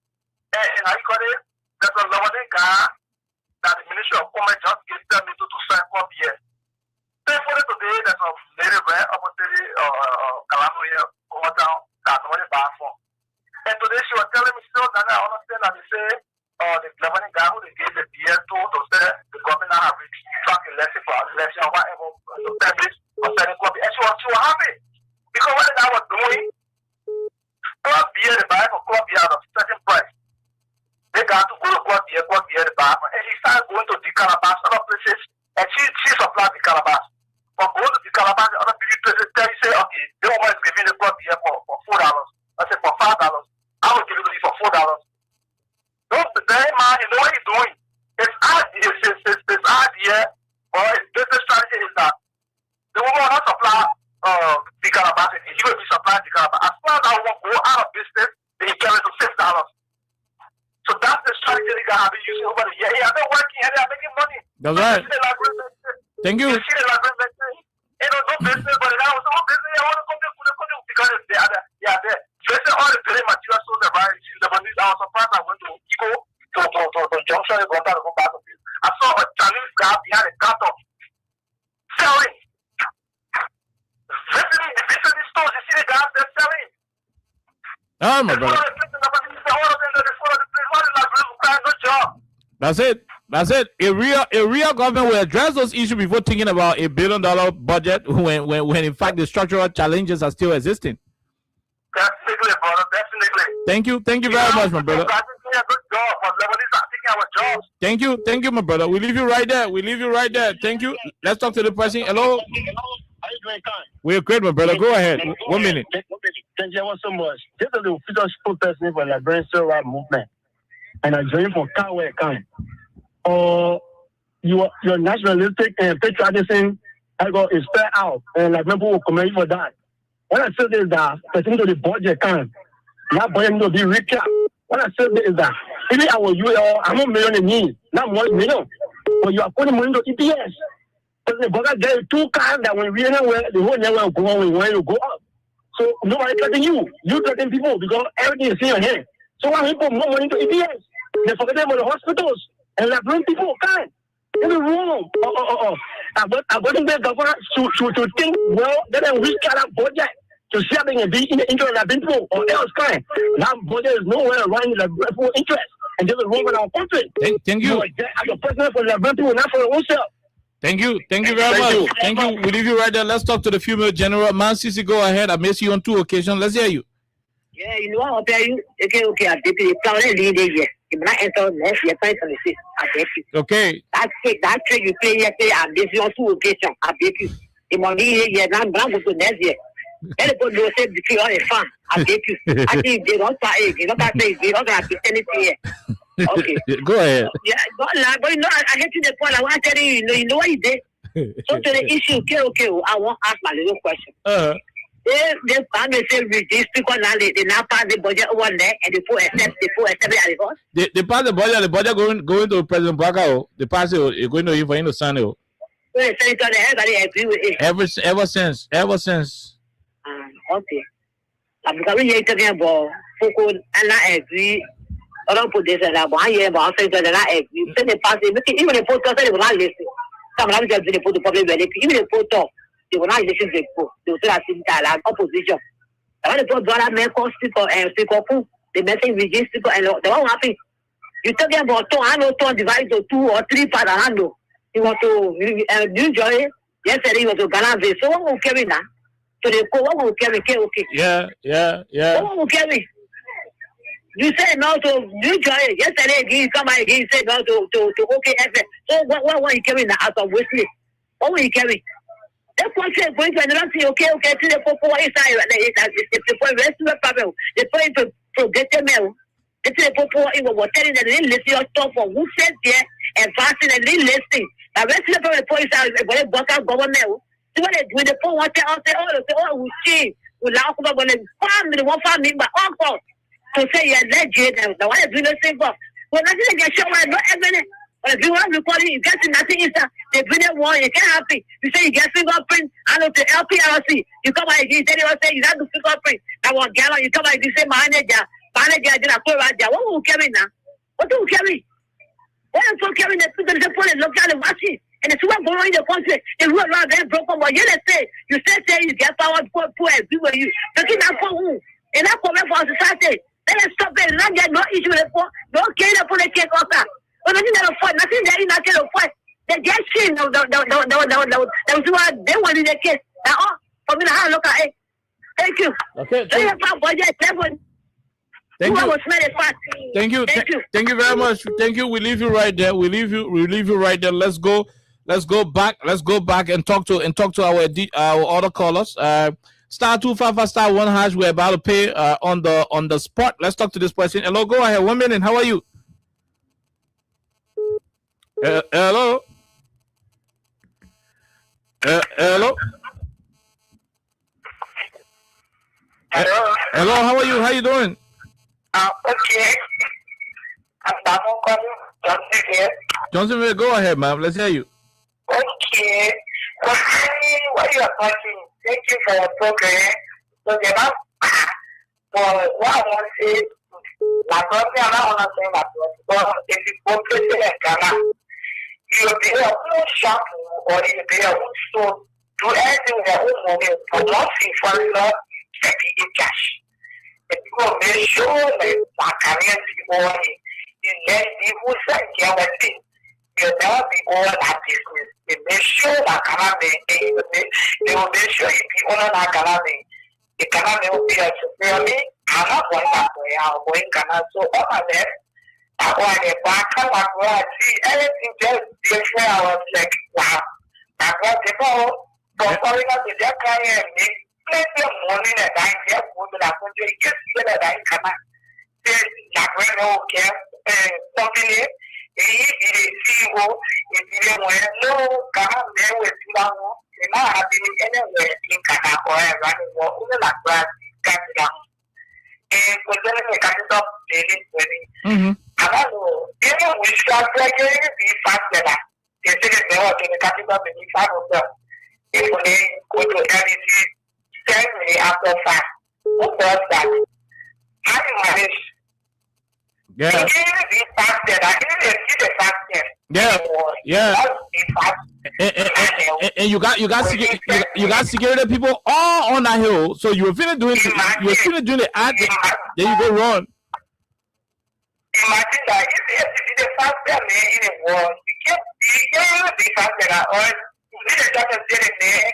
And how you call it? There's a Lebanese guy that the Ministry of Commerce just gave them into to sign club here. Thankfully today, there's a lady right opposite Calabria over town that understand that they say the governing guy who they gave the beer to say the government have retract election for election or whatever the service or selling copy. And she was happy. Because what the guy was doing, club beer the buy for club beer at a certain price. They got to go to club beer the buy, and he started going to the Calabash, other places, and she supplied the Calabash. But go to the Calabash, other places, tell you say, okay, they want to give me the club beer for $4. I said for $5. I will give it to you for $4. Don't bear in mind, you know what he's doing. His idea or his business strategy is that the woman will not supply the Calabash, he will be supplying the Calabash. As soon as I will go out of business, they carry it to $6. So that's the strategy the guy has been using over the year. He has been working and they are making money. That's right. Thank you. You see the library, no business, but that was no business. I want to come there because they are there. Just all the building materials sold around the money. I was surprised I went to Eco to Junction and go back to this. I saw a Chinese guy behind a counter selling. Visiting the stores, you see the guys they're selling. Oh my God. That's it. A real government will address those issues before thinking about $1 billion budget when in fact the structural challenges are still existing. Definitely, brother. Definitely. Thank you very much, my brother. Thank you, my brother. We leave you right there. Thank you. Let's talk to the person. Hello. How you doing, Khan? We're great, my brother. Go ahead. 1 minute. Thank you so much. This is the official spokesperson for the Liberian Civil Rights Movement, and I join from Kawe Khan. Your nationalistic and patriotism is fair out, and like people will commend you for that. What I said is that pertaining to the budget, that budget need to be recapped. What I said is that even I'm a million in need, not 1 million, but you are putting money into EPS. Because the budget there are 2 cars that when we anywhere, the whole network will go on when you go up. So nobody threatening you. You threaten people because everything is in your hand. So when people put more money into EPS, they forget about the hospitals and like bring people in the room. I got the government to think well, then we got a budget to see how they can be in the interest of people or else kind. That budget is nowhere around the full interest and there's a wrong in our country. Thank you. As a president for the people, not for your own self. Thank you very much. Thank you. We leave you right there. Let's talk to the female general. Man, Sisi, go ahead. I missed you on 2 occasions. Let's hear you. Yeah, you know what I'll tell you? Okay, I did the plan lead here. If not enter next year, 2026, I bet you. Okay. That trade you play yesterday, I miss you on 2 occasions. I bet you. The money here, now I'm going to next year. Everybody will say between all the fun. I bet you. I think they don't say, they don't have anything here. Okay. Go ahead. Yeah, but you know, I hate to the point. I want to tell you, you know what you did? So to the issue, okay, I want to ask my little question. They say reduce people now, they now pass the budget over there and they put accept it at the They pass the budget going to President Baka. They pass it, going to him for him to sign it. Everybody agree with it. Ever since. Okay. Because we are talking about Foucault and I agree. I don't put this in that one year, but I think that I agree. Then they pass it, even the post they will not listen. Some of them just put the public benefit, even the post talk, they will not listen to the post. They will say that opposition. I want to put dollar men cost people and people who the message reduce people and they won't happy. You're talking about two divided to 2 or 3 parts of handle. You want to new joy. Yesterday you want to balance it. So what will carry now? So they go, what will carry? Okay. Yeah. What will carry? You said no to new joy. Yesterday again, come again, you said no to OKFS. So what you carry now out of Wesley? What will you carry? That's what you're going to another thing. Okay, to the Popo inside. It's the point rest of the problem. The point to get the mail. It's the Popo, it was telling that they didn't listen your stuff for who said there and fasting and didn't listen. The rest of the point is when they work out government. So when the phone wants to we see, we laugh about when they one family, but uncle. To say you're legend and the one is doing the same for. Well, nothing they get shown, no evidence. But if you want recording, you get nothing inside. They bring it one, you can't happy. You say you get fingerprint, I know to LPRC. You come out again, you say you have to fingerprint. That one gallon, you come out, you say manager, did a call right there. What will carry now? What do you carry? What is for carrying the people in the phone and look at the watching? And it's what going on in the country. They run around there broken, but you say you get power, poor everywhere you. Looking at for who? And that's for society. Let's stop it. Not get no issue with the don't care the politics of that. But nothing that fight, nothing that is not going to fight. They get shit. No, what they want in the case. Now, for me to have a look at it. Thank you. Okay. So you have budget level. Thank you. Thank you. Thank you very much. Thank you. We leave you right there. We leave you right there. Let's go back and talk to our other callers. Star 255 star 1 hash. We're about to pay on the spot. Let's talk to this person. Hello, go ahead. 1 minute. How are you? Hello. Hello. Hello. How are you? How you doing? Okay. I'm Johnson here. Johnson, go ahead, ma'am. Let's hear you. Okay. What you are talking? Thank you for your program. So the map for what I want to say, I don't want to say that, but if you go to the Ghana, you'll be able to shop or you'll be able to do anything with your own money for nothing for love, taking cash. If you go make sure that my career people in let people say, yeah, what thing. You'll never be all that business. They make sure that they will make sure if you honor that Canada, the Canada will be a superior. I'm not going that way. I'm going Canada. So all of them, I want to back up. I want to see anything just different. I was like, wow. I want to go for foreign to their career and make plenty of money that I get food that I want to get that I cannot. There's like when I get something. Èyí ìdílé tí wo ìdílé wọn ló kàá mẹ́wẹ̀ tí wọ́n wọ́n ṣe máa bí ẹlẹ́wẹ̀ ní kàdà ọ̀rẹ́ rẹ̀ ni wọ́n ó lè lágbára sí káàkiri àwọn. Kò jẹ́ nínú ìkàtúntò lèlé pẹ̀lú. Àwọn inú ìṣọ́ gbẹ́gẹ́ bí fásitẹ̀lá èsì lè bẹ̀rẹ̀ ọ̀dọ́ ní káàkiri ní fáwọn ìfúnni kòtò ẹni tí sẹ́yìn ní afẹ́fà ó bọ̀ ọ̀sà. How do you manage? Yeah. And you got security people all on that hill. So you were finna doing the ad, then you go run. Imagine that if the faster man in the world, you can't be faster or you just get in there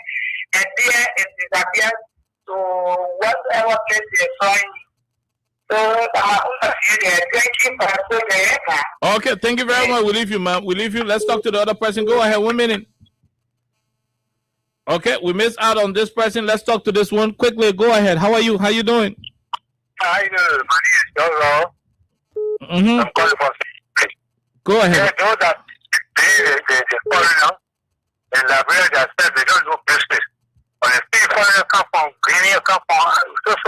and there it disappears to whatever place you're trying. Okay, thank you very much. We leave you, ma'am. We leave you. Let's talk to the other person. Go ahead. 1 minute. Okay, we missed out on this person. Let's talk to this one quickly. Go ahead. How are you? How you doing? Hi, my name is Jozo. I'm calling from. Go ahead. They know that the foreigner in Liberia, they don't do business. When the people come from Guinea, come from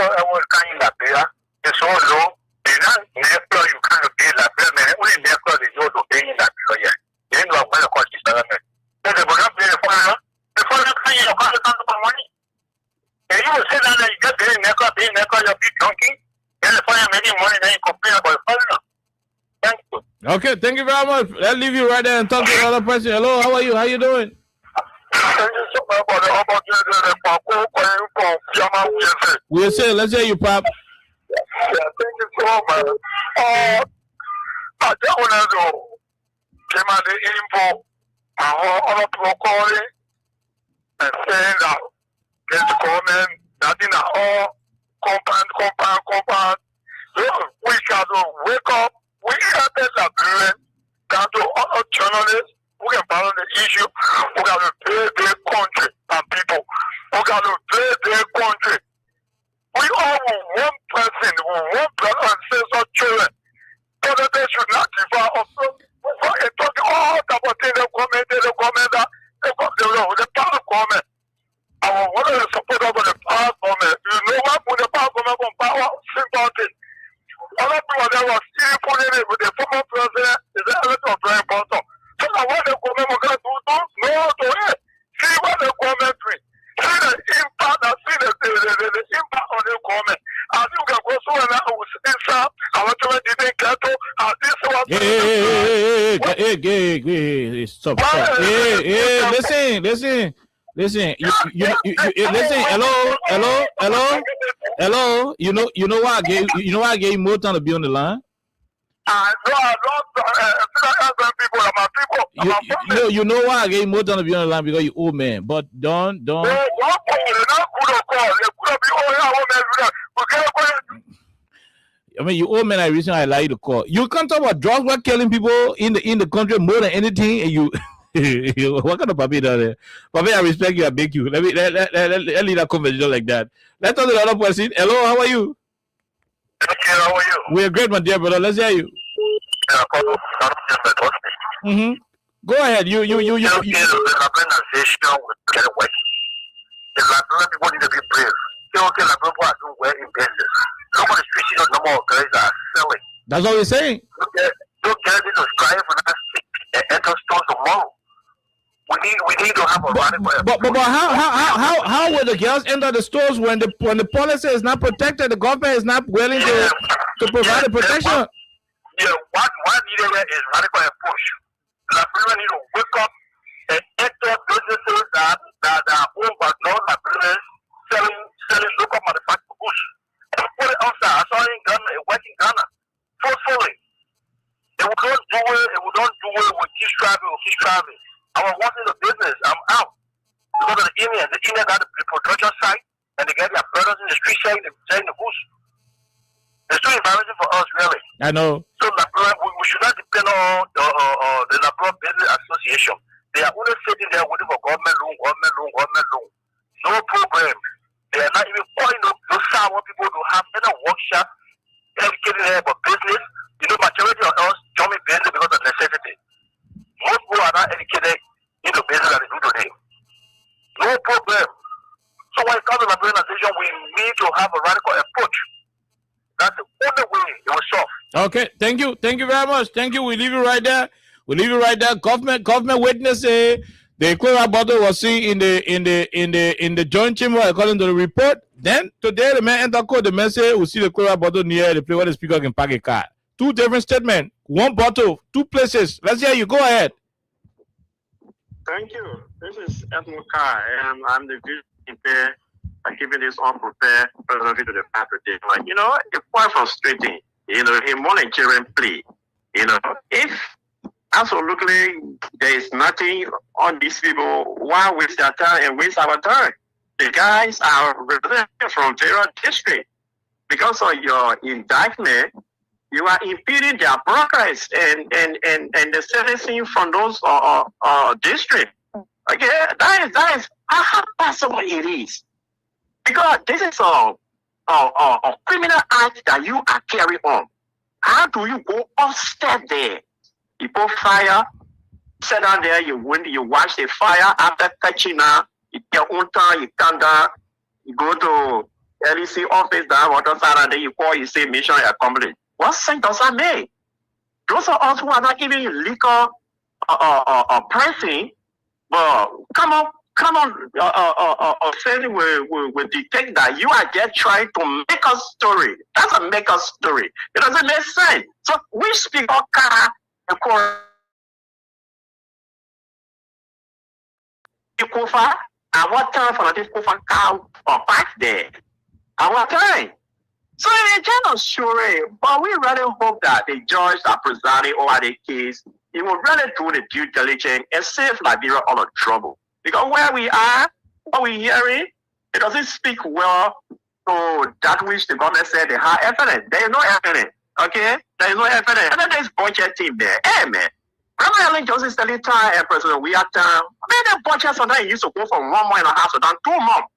everyone coming in Liberia. It's so low. They not never you can't be like that. Only never they know to be in that area. They know what the cost is. So they will not be the foreigner. The foreigner can you can't for money. And you will say that you get the never you're big donkey. Then the foreigner making money, then you complain about the foreigner. Thank you. Okay, thank you very much. Let's leave you right there and talk to the other person. Hello, how are you? How you doing? We'll say, let's hear you, Pop. Yeah, thank you so much. I don't want to know. Came out the info. All of people calling and saying that there's a comment that in all compound. We got to wake up. We got to Liberian, got to all journalists who can follow the issue. We got to play their country and people. We got to play their country. We all want one person, one brother and sister children. But they should not give up. Talking all about things, they comment that the power comment. I want to support over the power comment. You know what? With the power comment on power, simple thing. All of people that was still putting it with the former president is a little very important. So I want the comment we're going to do, no to it. See what the comment means. See the impact, see the impact on the comment. I think we can go through and I will say, sir, I want to didn't get to, this was. Hey, stop. Hey, listen. You listen. Hello. Hello, you know why I gave you more time to be on the line? No, I don't people. I'm a people. You know why I gave you more time to be on the line because you old man. But don't. I mean, you old man. I reason I like you to call. You can't talk about drugs. We're killing people in the country more than anything. And you, what kind of puppy does there? Puppy, I respect you. I beg you. Let lead that conversation like that. Let's talk to the other person. Hello, how are you? Okay, how are you? We're great, my dear brother. Let's hear you. Mm-hmm. Go ahead. You. The Liberian people need to be brave. Okay, Liberian people are doing well in business. Look at the streets, the number of guys are selling. That's what we're saying. Don't get into strife for that and enter stores tomorrow. We need to have a radical. But how will the girls enter the stores when the policy is not protected? The government is not willing to provide the protection. What needed there is radical approach. Liberians need to wake up and enter businesses that are owned by non-Liberians selling local manufactured goods. Put it outside. I saw it in Ghana, it worked in Ghana. Forcefully. If we don't do it, we'll keep striving. I was watching the business. I'm out. Because of the Indians. The Indians got the production site and they get their brothers in the street selling the goods. It's too embarrassing for us, really. I know. So we should not depend on the Liberian Business Association. They are only sitting there waiting for government loan. No program. They are not even calling those sour people to have any workshop educating them about business. You know, majority of us join business because of necessity. Most people are not educated into business that they do today. No problem. So when it comes to Liberian Association, we need to have a radical approach. That's the only way it will solve. Okay, thank you very much. Thank you. We leave it right there. Government witness the equivalent bottle was seen in the joint chamber according to the report. Then today the man enter court. The man say we see the equivalent bottle near the place where the speaker can park a car. Two different statements. One bottle, two places. Let's hear you. Go ahead. Thank you. This is Edmund Carr, and I'm the vice I'm giving this unprepared presidency to the party. Like, it's quite frustrating. In monetary plea, if absolutely there is nothing on these people, why waste their time and waste our time? The guys are represented from various districts. Because of your indictment, you are impeding their progress and the citizens from those districts. Okay, that is how possible it is. Because this is a criminal act that you are carrying on. How do you go upstep there? You put fire, sit down there, you watch the fire after catching up, you get on time, you come down, you go to LEC office down, water side, and then you call, you say mission accomplished. What sense does that make? Those are us who are not giving you legal pricing, but come on, saying we detect that you are just trying to make a story. That's a make a story. It doesn't make sense. So which speaker can Kufa, and what time for this Kufa cow or back there? And what time? So it's just not sure, but we really hope that the judge that presiding over the case, he will really do the due diligence and save Liberia all the trouble. Because where we are, what we're hearing, it doesn't speak well to that which the government said they have evidence. There is no evidence, okay? There is no evidence. And then there's budget team there. Hey, man. Remember Ellen Johnson telling time and President we are time. The budget sometimes used to go from 1 month and a half to down 2 months.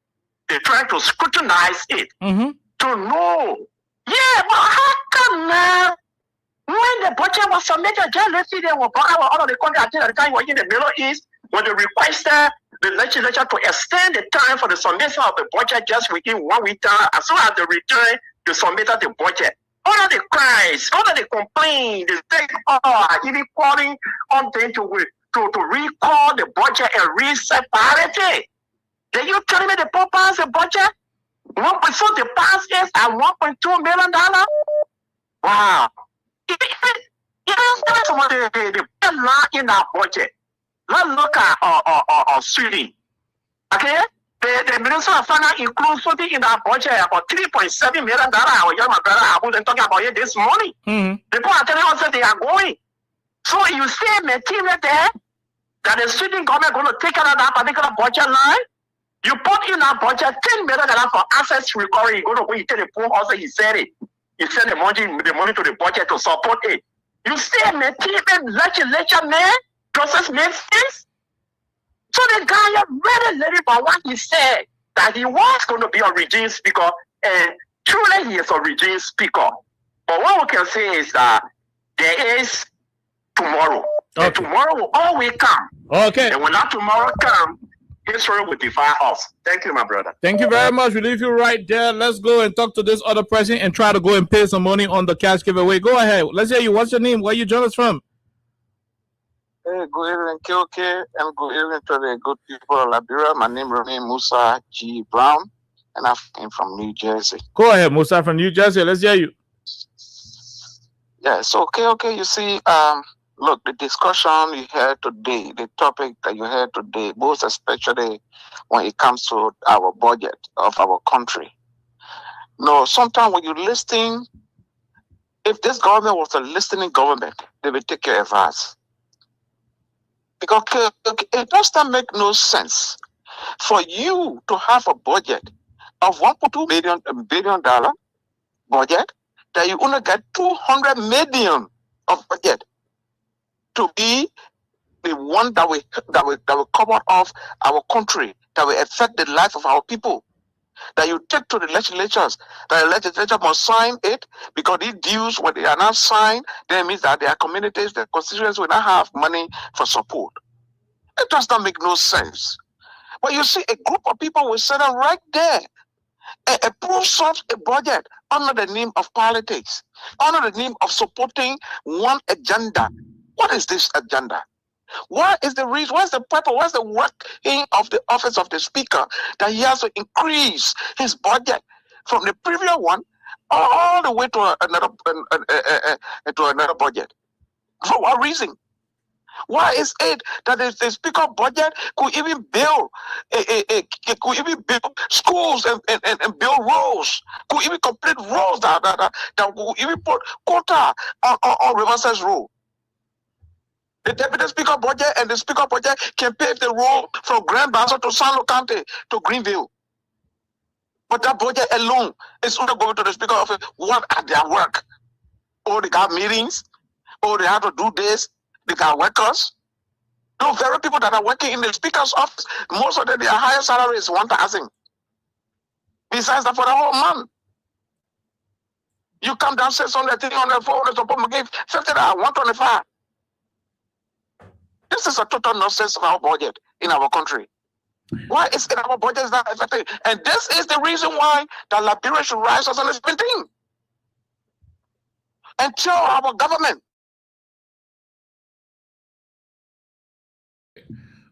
They try to scrutinize it to know. Yeah, but how come now? When the budget was submitted, just let's see they were out of the country at the time we were in the Middle East, when they requested the legislature to extend the time for the submission of the budget just within 1 week time, as soon as they return to submit the budget. All of the cries, all of the complaints, they say, even calling on them to recall the budget and reset parity. Then you telling me the poor pass the budget? So the pass is at $1.2 million? Wow. That's what the law in our budget. Let's look at Sweden. Okay? The Minister of Finance includes something in that budget about $3.7 million. I was young, my brother, I wasn't talking about it this morning. People are telling us that they are going. So you see material there that the student government going to take care of that particular budget line. You put in that budget $10 million for assets recovery. You go to where you tell the poor house, he said it. He sent the money to the budget to support it. You see material legislature man process makes sense. So the guy really let it by what he said, that he was going to be a regime speaker, and truly he is a regime speaker. But what we can say is that there is tomorrow. Okay. And tomorrow will always come. Okay. And when that tomorrow comes, history will defy us. Thank you, my brother. Thank you very much. We leave you right there. Let's go and talk to this other person and try to go and pay some money on the cash giveaway. Go ahead. Let's hear you. What's your name? Where you join us from? Hey, good evening, KOK, and good evening to the good people of Liberia. My name is Musa G. Brown, and I came from New Jersey. Go ahead, Musa from New Jersey. Let's hear you. Yeah, so KOK, you see, look, the discussion you had today, the topic that you had today, most especially when it comes to our budget of our country. No, sometimes when you're listening, if this government was a listening government, they would take your advice. Because it does not make no sense for you to have a budget of $1.2 billion budget that you only get $200 million of budget to be the one that will cover off our country, that will affect the life of our people. That you take to the legislatures, that the legislature must sign it, because these deals, when they are not signed, then it means that their communities, their constituents will not have money for support. It does not make no sense. But you see, a group of people will sit down right there and approve such a budget under the name of politics, under the name of supporting one agenda. What is this agenda? What is the reason? What's the purpose? What's the working of the office of the speaker that he has to increase his budget from the previous one all the way to another budget? For what reason? Why is it that the speaker budget could even build schools and build roads, could even complete roads that could even put quota on Riverside Road? The deputy speaker budget and the speaker budget can pave the road from Grand Bassa to San Luis County to Greenville. But that budget alone is only going to the speaker office. What are their work? Oh, they got meetings. Oh, they have to do this. They got workers. Those very people that are working in the speaker's office, most of them, their highest salary is 1,000. Besides that, for the whole month. You come down 600, 300, 400, suppose give $50, 125. This is a total nonsense of our budget in our country. Why is it our budget is not effective? And this is the reason why the Liberia should rise as an thing and tell our government.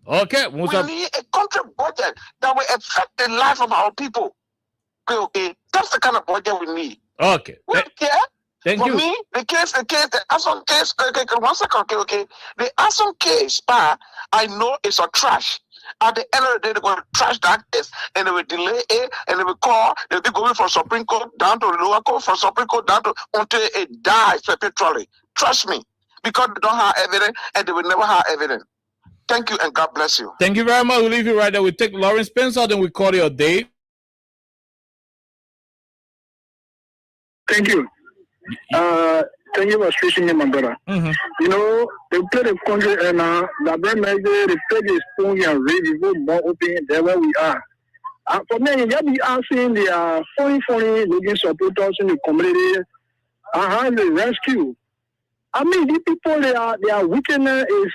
Okay, Musa. We need a country budget that will affect the life of our people. Okay, that's the kind of budget we need. Okay. We don't care. Thank For you. me, the Asson case, okay, 1 second, okay. The Asson case, I know it's a trash. At the end of the day, they're going to trash that case, and they will delay it, and they will call, they'll be going from Supreme Court down to lower court, from Supreme Court down to, until it dies perpetually. Trust me, because they don't have evidence, and they will never have evidence. Thank you, and God bless you. Thank you very much. We'll leave you right there. We take Lawrence Spencer, then we call you a day. Thank you. Thank you for speaking to my brother. You know, they play the country and the brand manager, they play the spoon and read the more open there where we are. For me, you be asking the funny looking supporters in the community how they rescue. I mean, these people, their wickedness is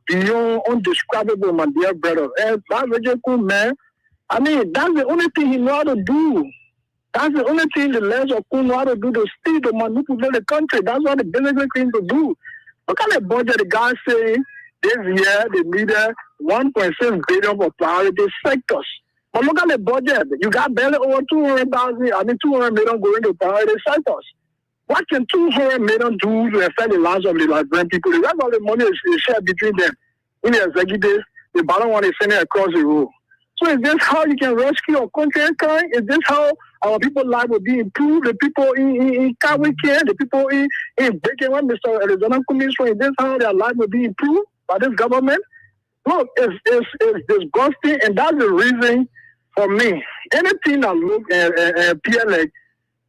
beyond undescribable, my dear brother. And that very cool man. I mean, that's the only thing he know how to do. That's the only thing the lens of Kun know how to do, to steal, to manipulate the country. That's what the business thing to do. Look at the budget. The guy saying this year they needed 1.6 billion for priority sectors. But look at the budget. You got barely over 200 million going to priority sectors. What can 200 million do to affect the lives of the Liberian people? The rest of the money is shared between them. In the executives, the bottom one is sending across the road. So is this how you can rescue our country and kind? Is this how our people's life will be improved? The people in Kawikin, the people in Bacon, when Mr. Arizona Commission, is this how their life will be improved by this government? Look, it's disgusting, and that's the reason for me. Anything that look appear like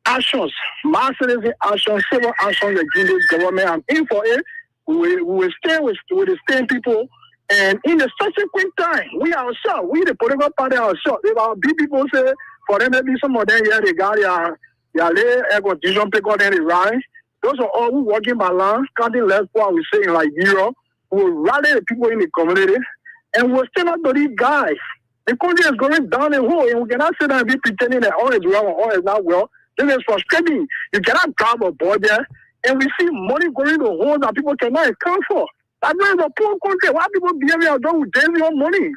actions, mass citizen action, civil action against this government, I'm in for it. We will stay with the same people. And in the subsequent time, we ourselves, we the political party ourselves, if our big people say, for them, maybe some of them here, they got their condition because then they rise. Those are all who working by land, counting less what we say in like Europe, who will rally the people in the community, and we'll still not believe guys. The country is going down the hole, and we cannot sit down and be pretending that all is well and all is not well. This is frustrating. You cannot grab a border, and we see money going to holes that people cannot account for. That's why it's a poor country. Why people behaving out there with daily money?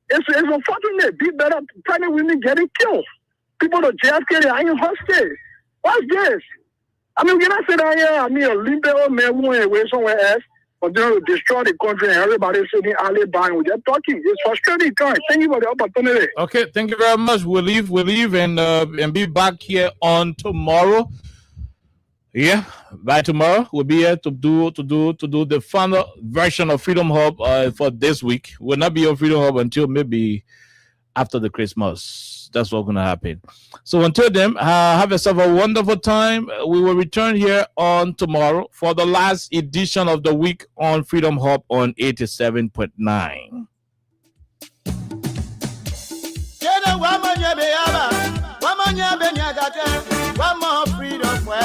It's unfortunate. Be better pregnant women getting killed. People to JFK, they are in hostage. What's this? I mean, we cannot sit down here, a liberal man going away somewhere else, but they're to destroy the country and everybody sitting alley buying. We're just talking. It's frustrating, guys. Thank you for the opportunity. Okay, thank you very much. We'll leave and be back here on tomorrow. Yeah, by tomorrow we'll be here to do the final version of Freedom Hub for this week. We'll not be on Freedom Hub until maybe after the Christmas. That's what's gonna happen. So until then, have yourself a wonderful time. We will return here on tomorrow for the last edition of the week on Freedom Hub on 87.9.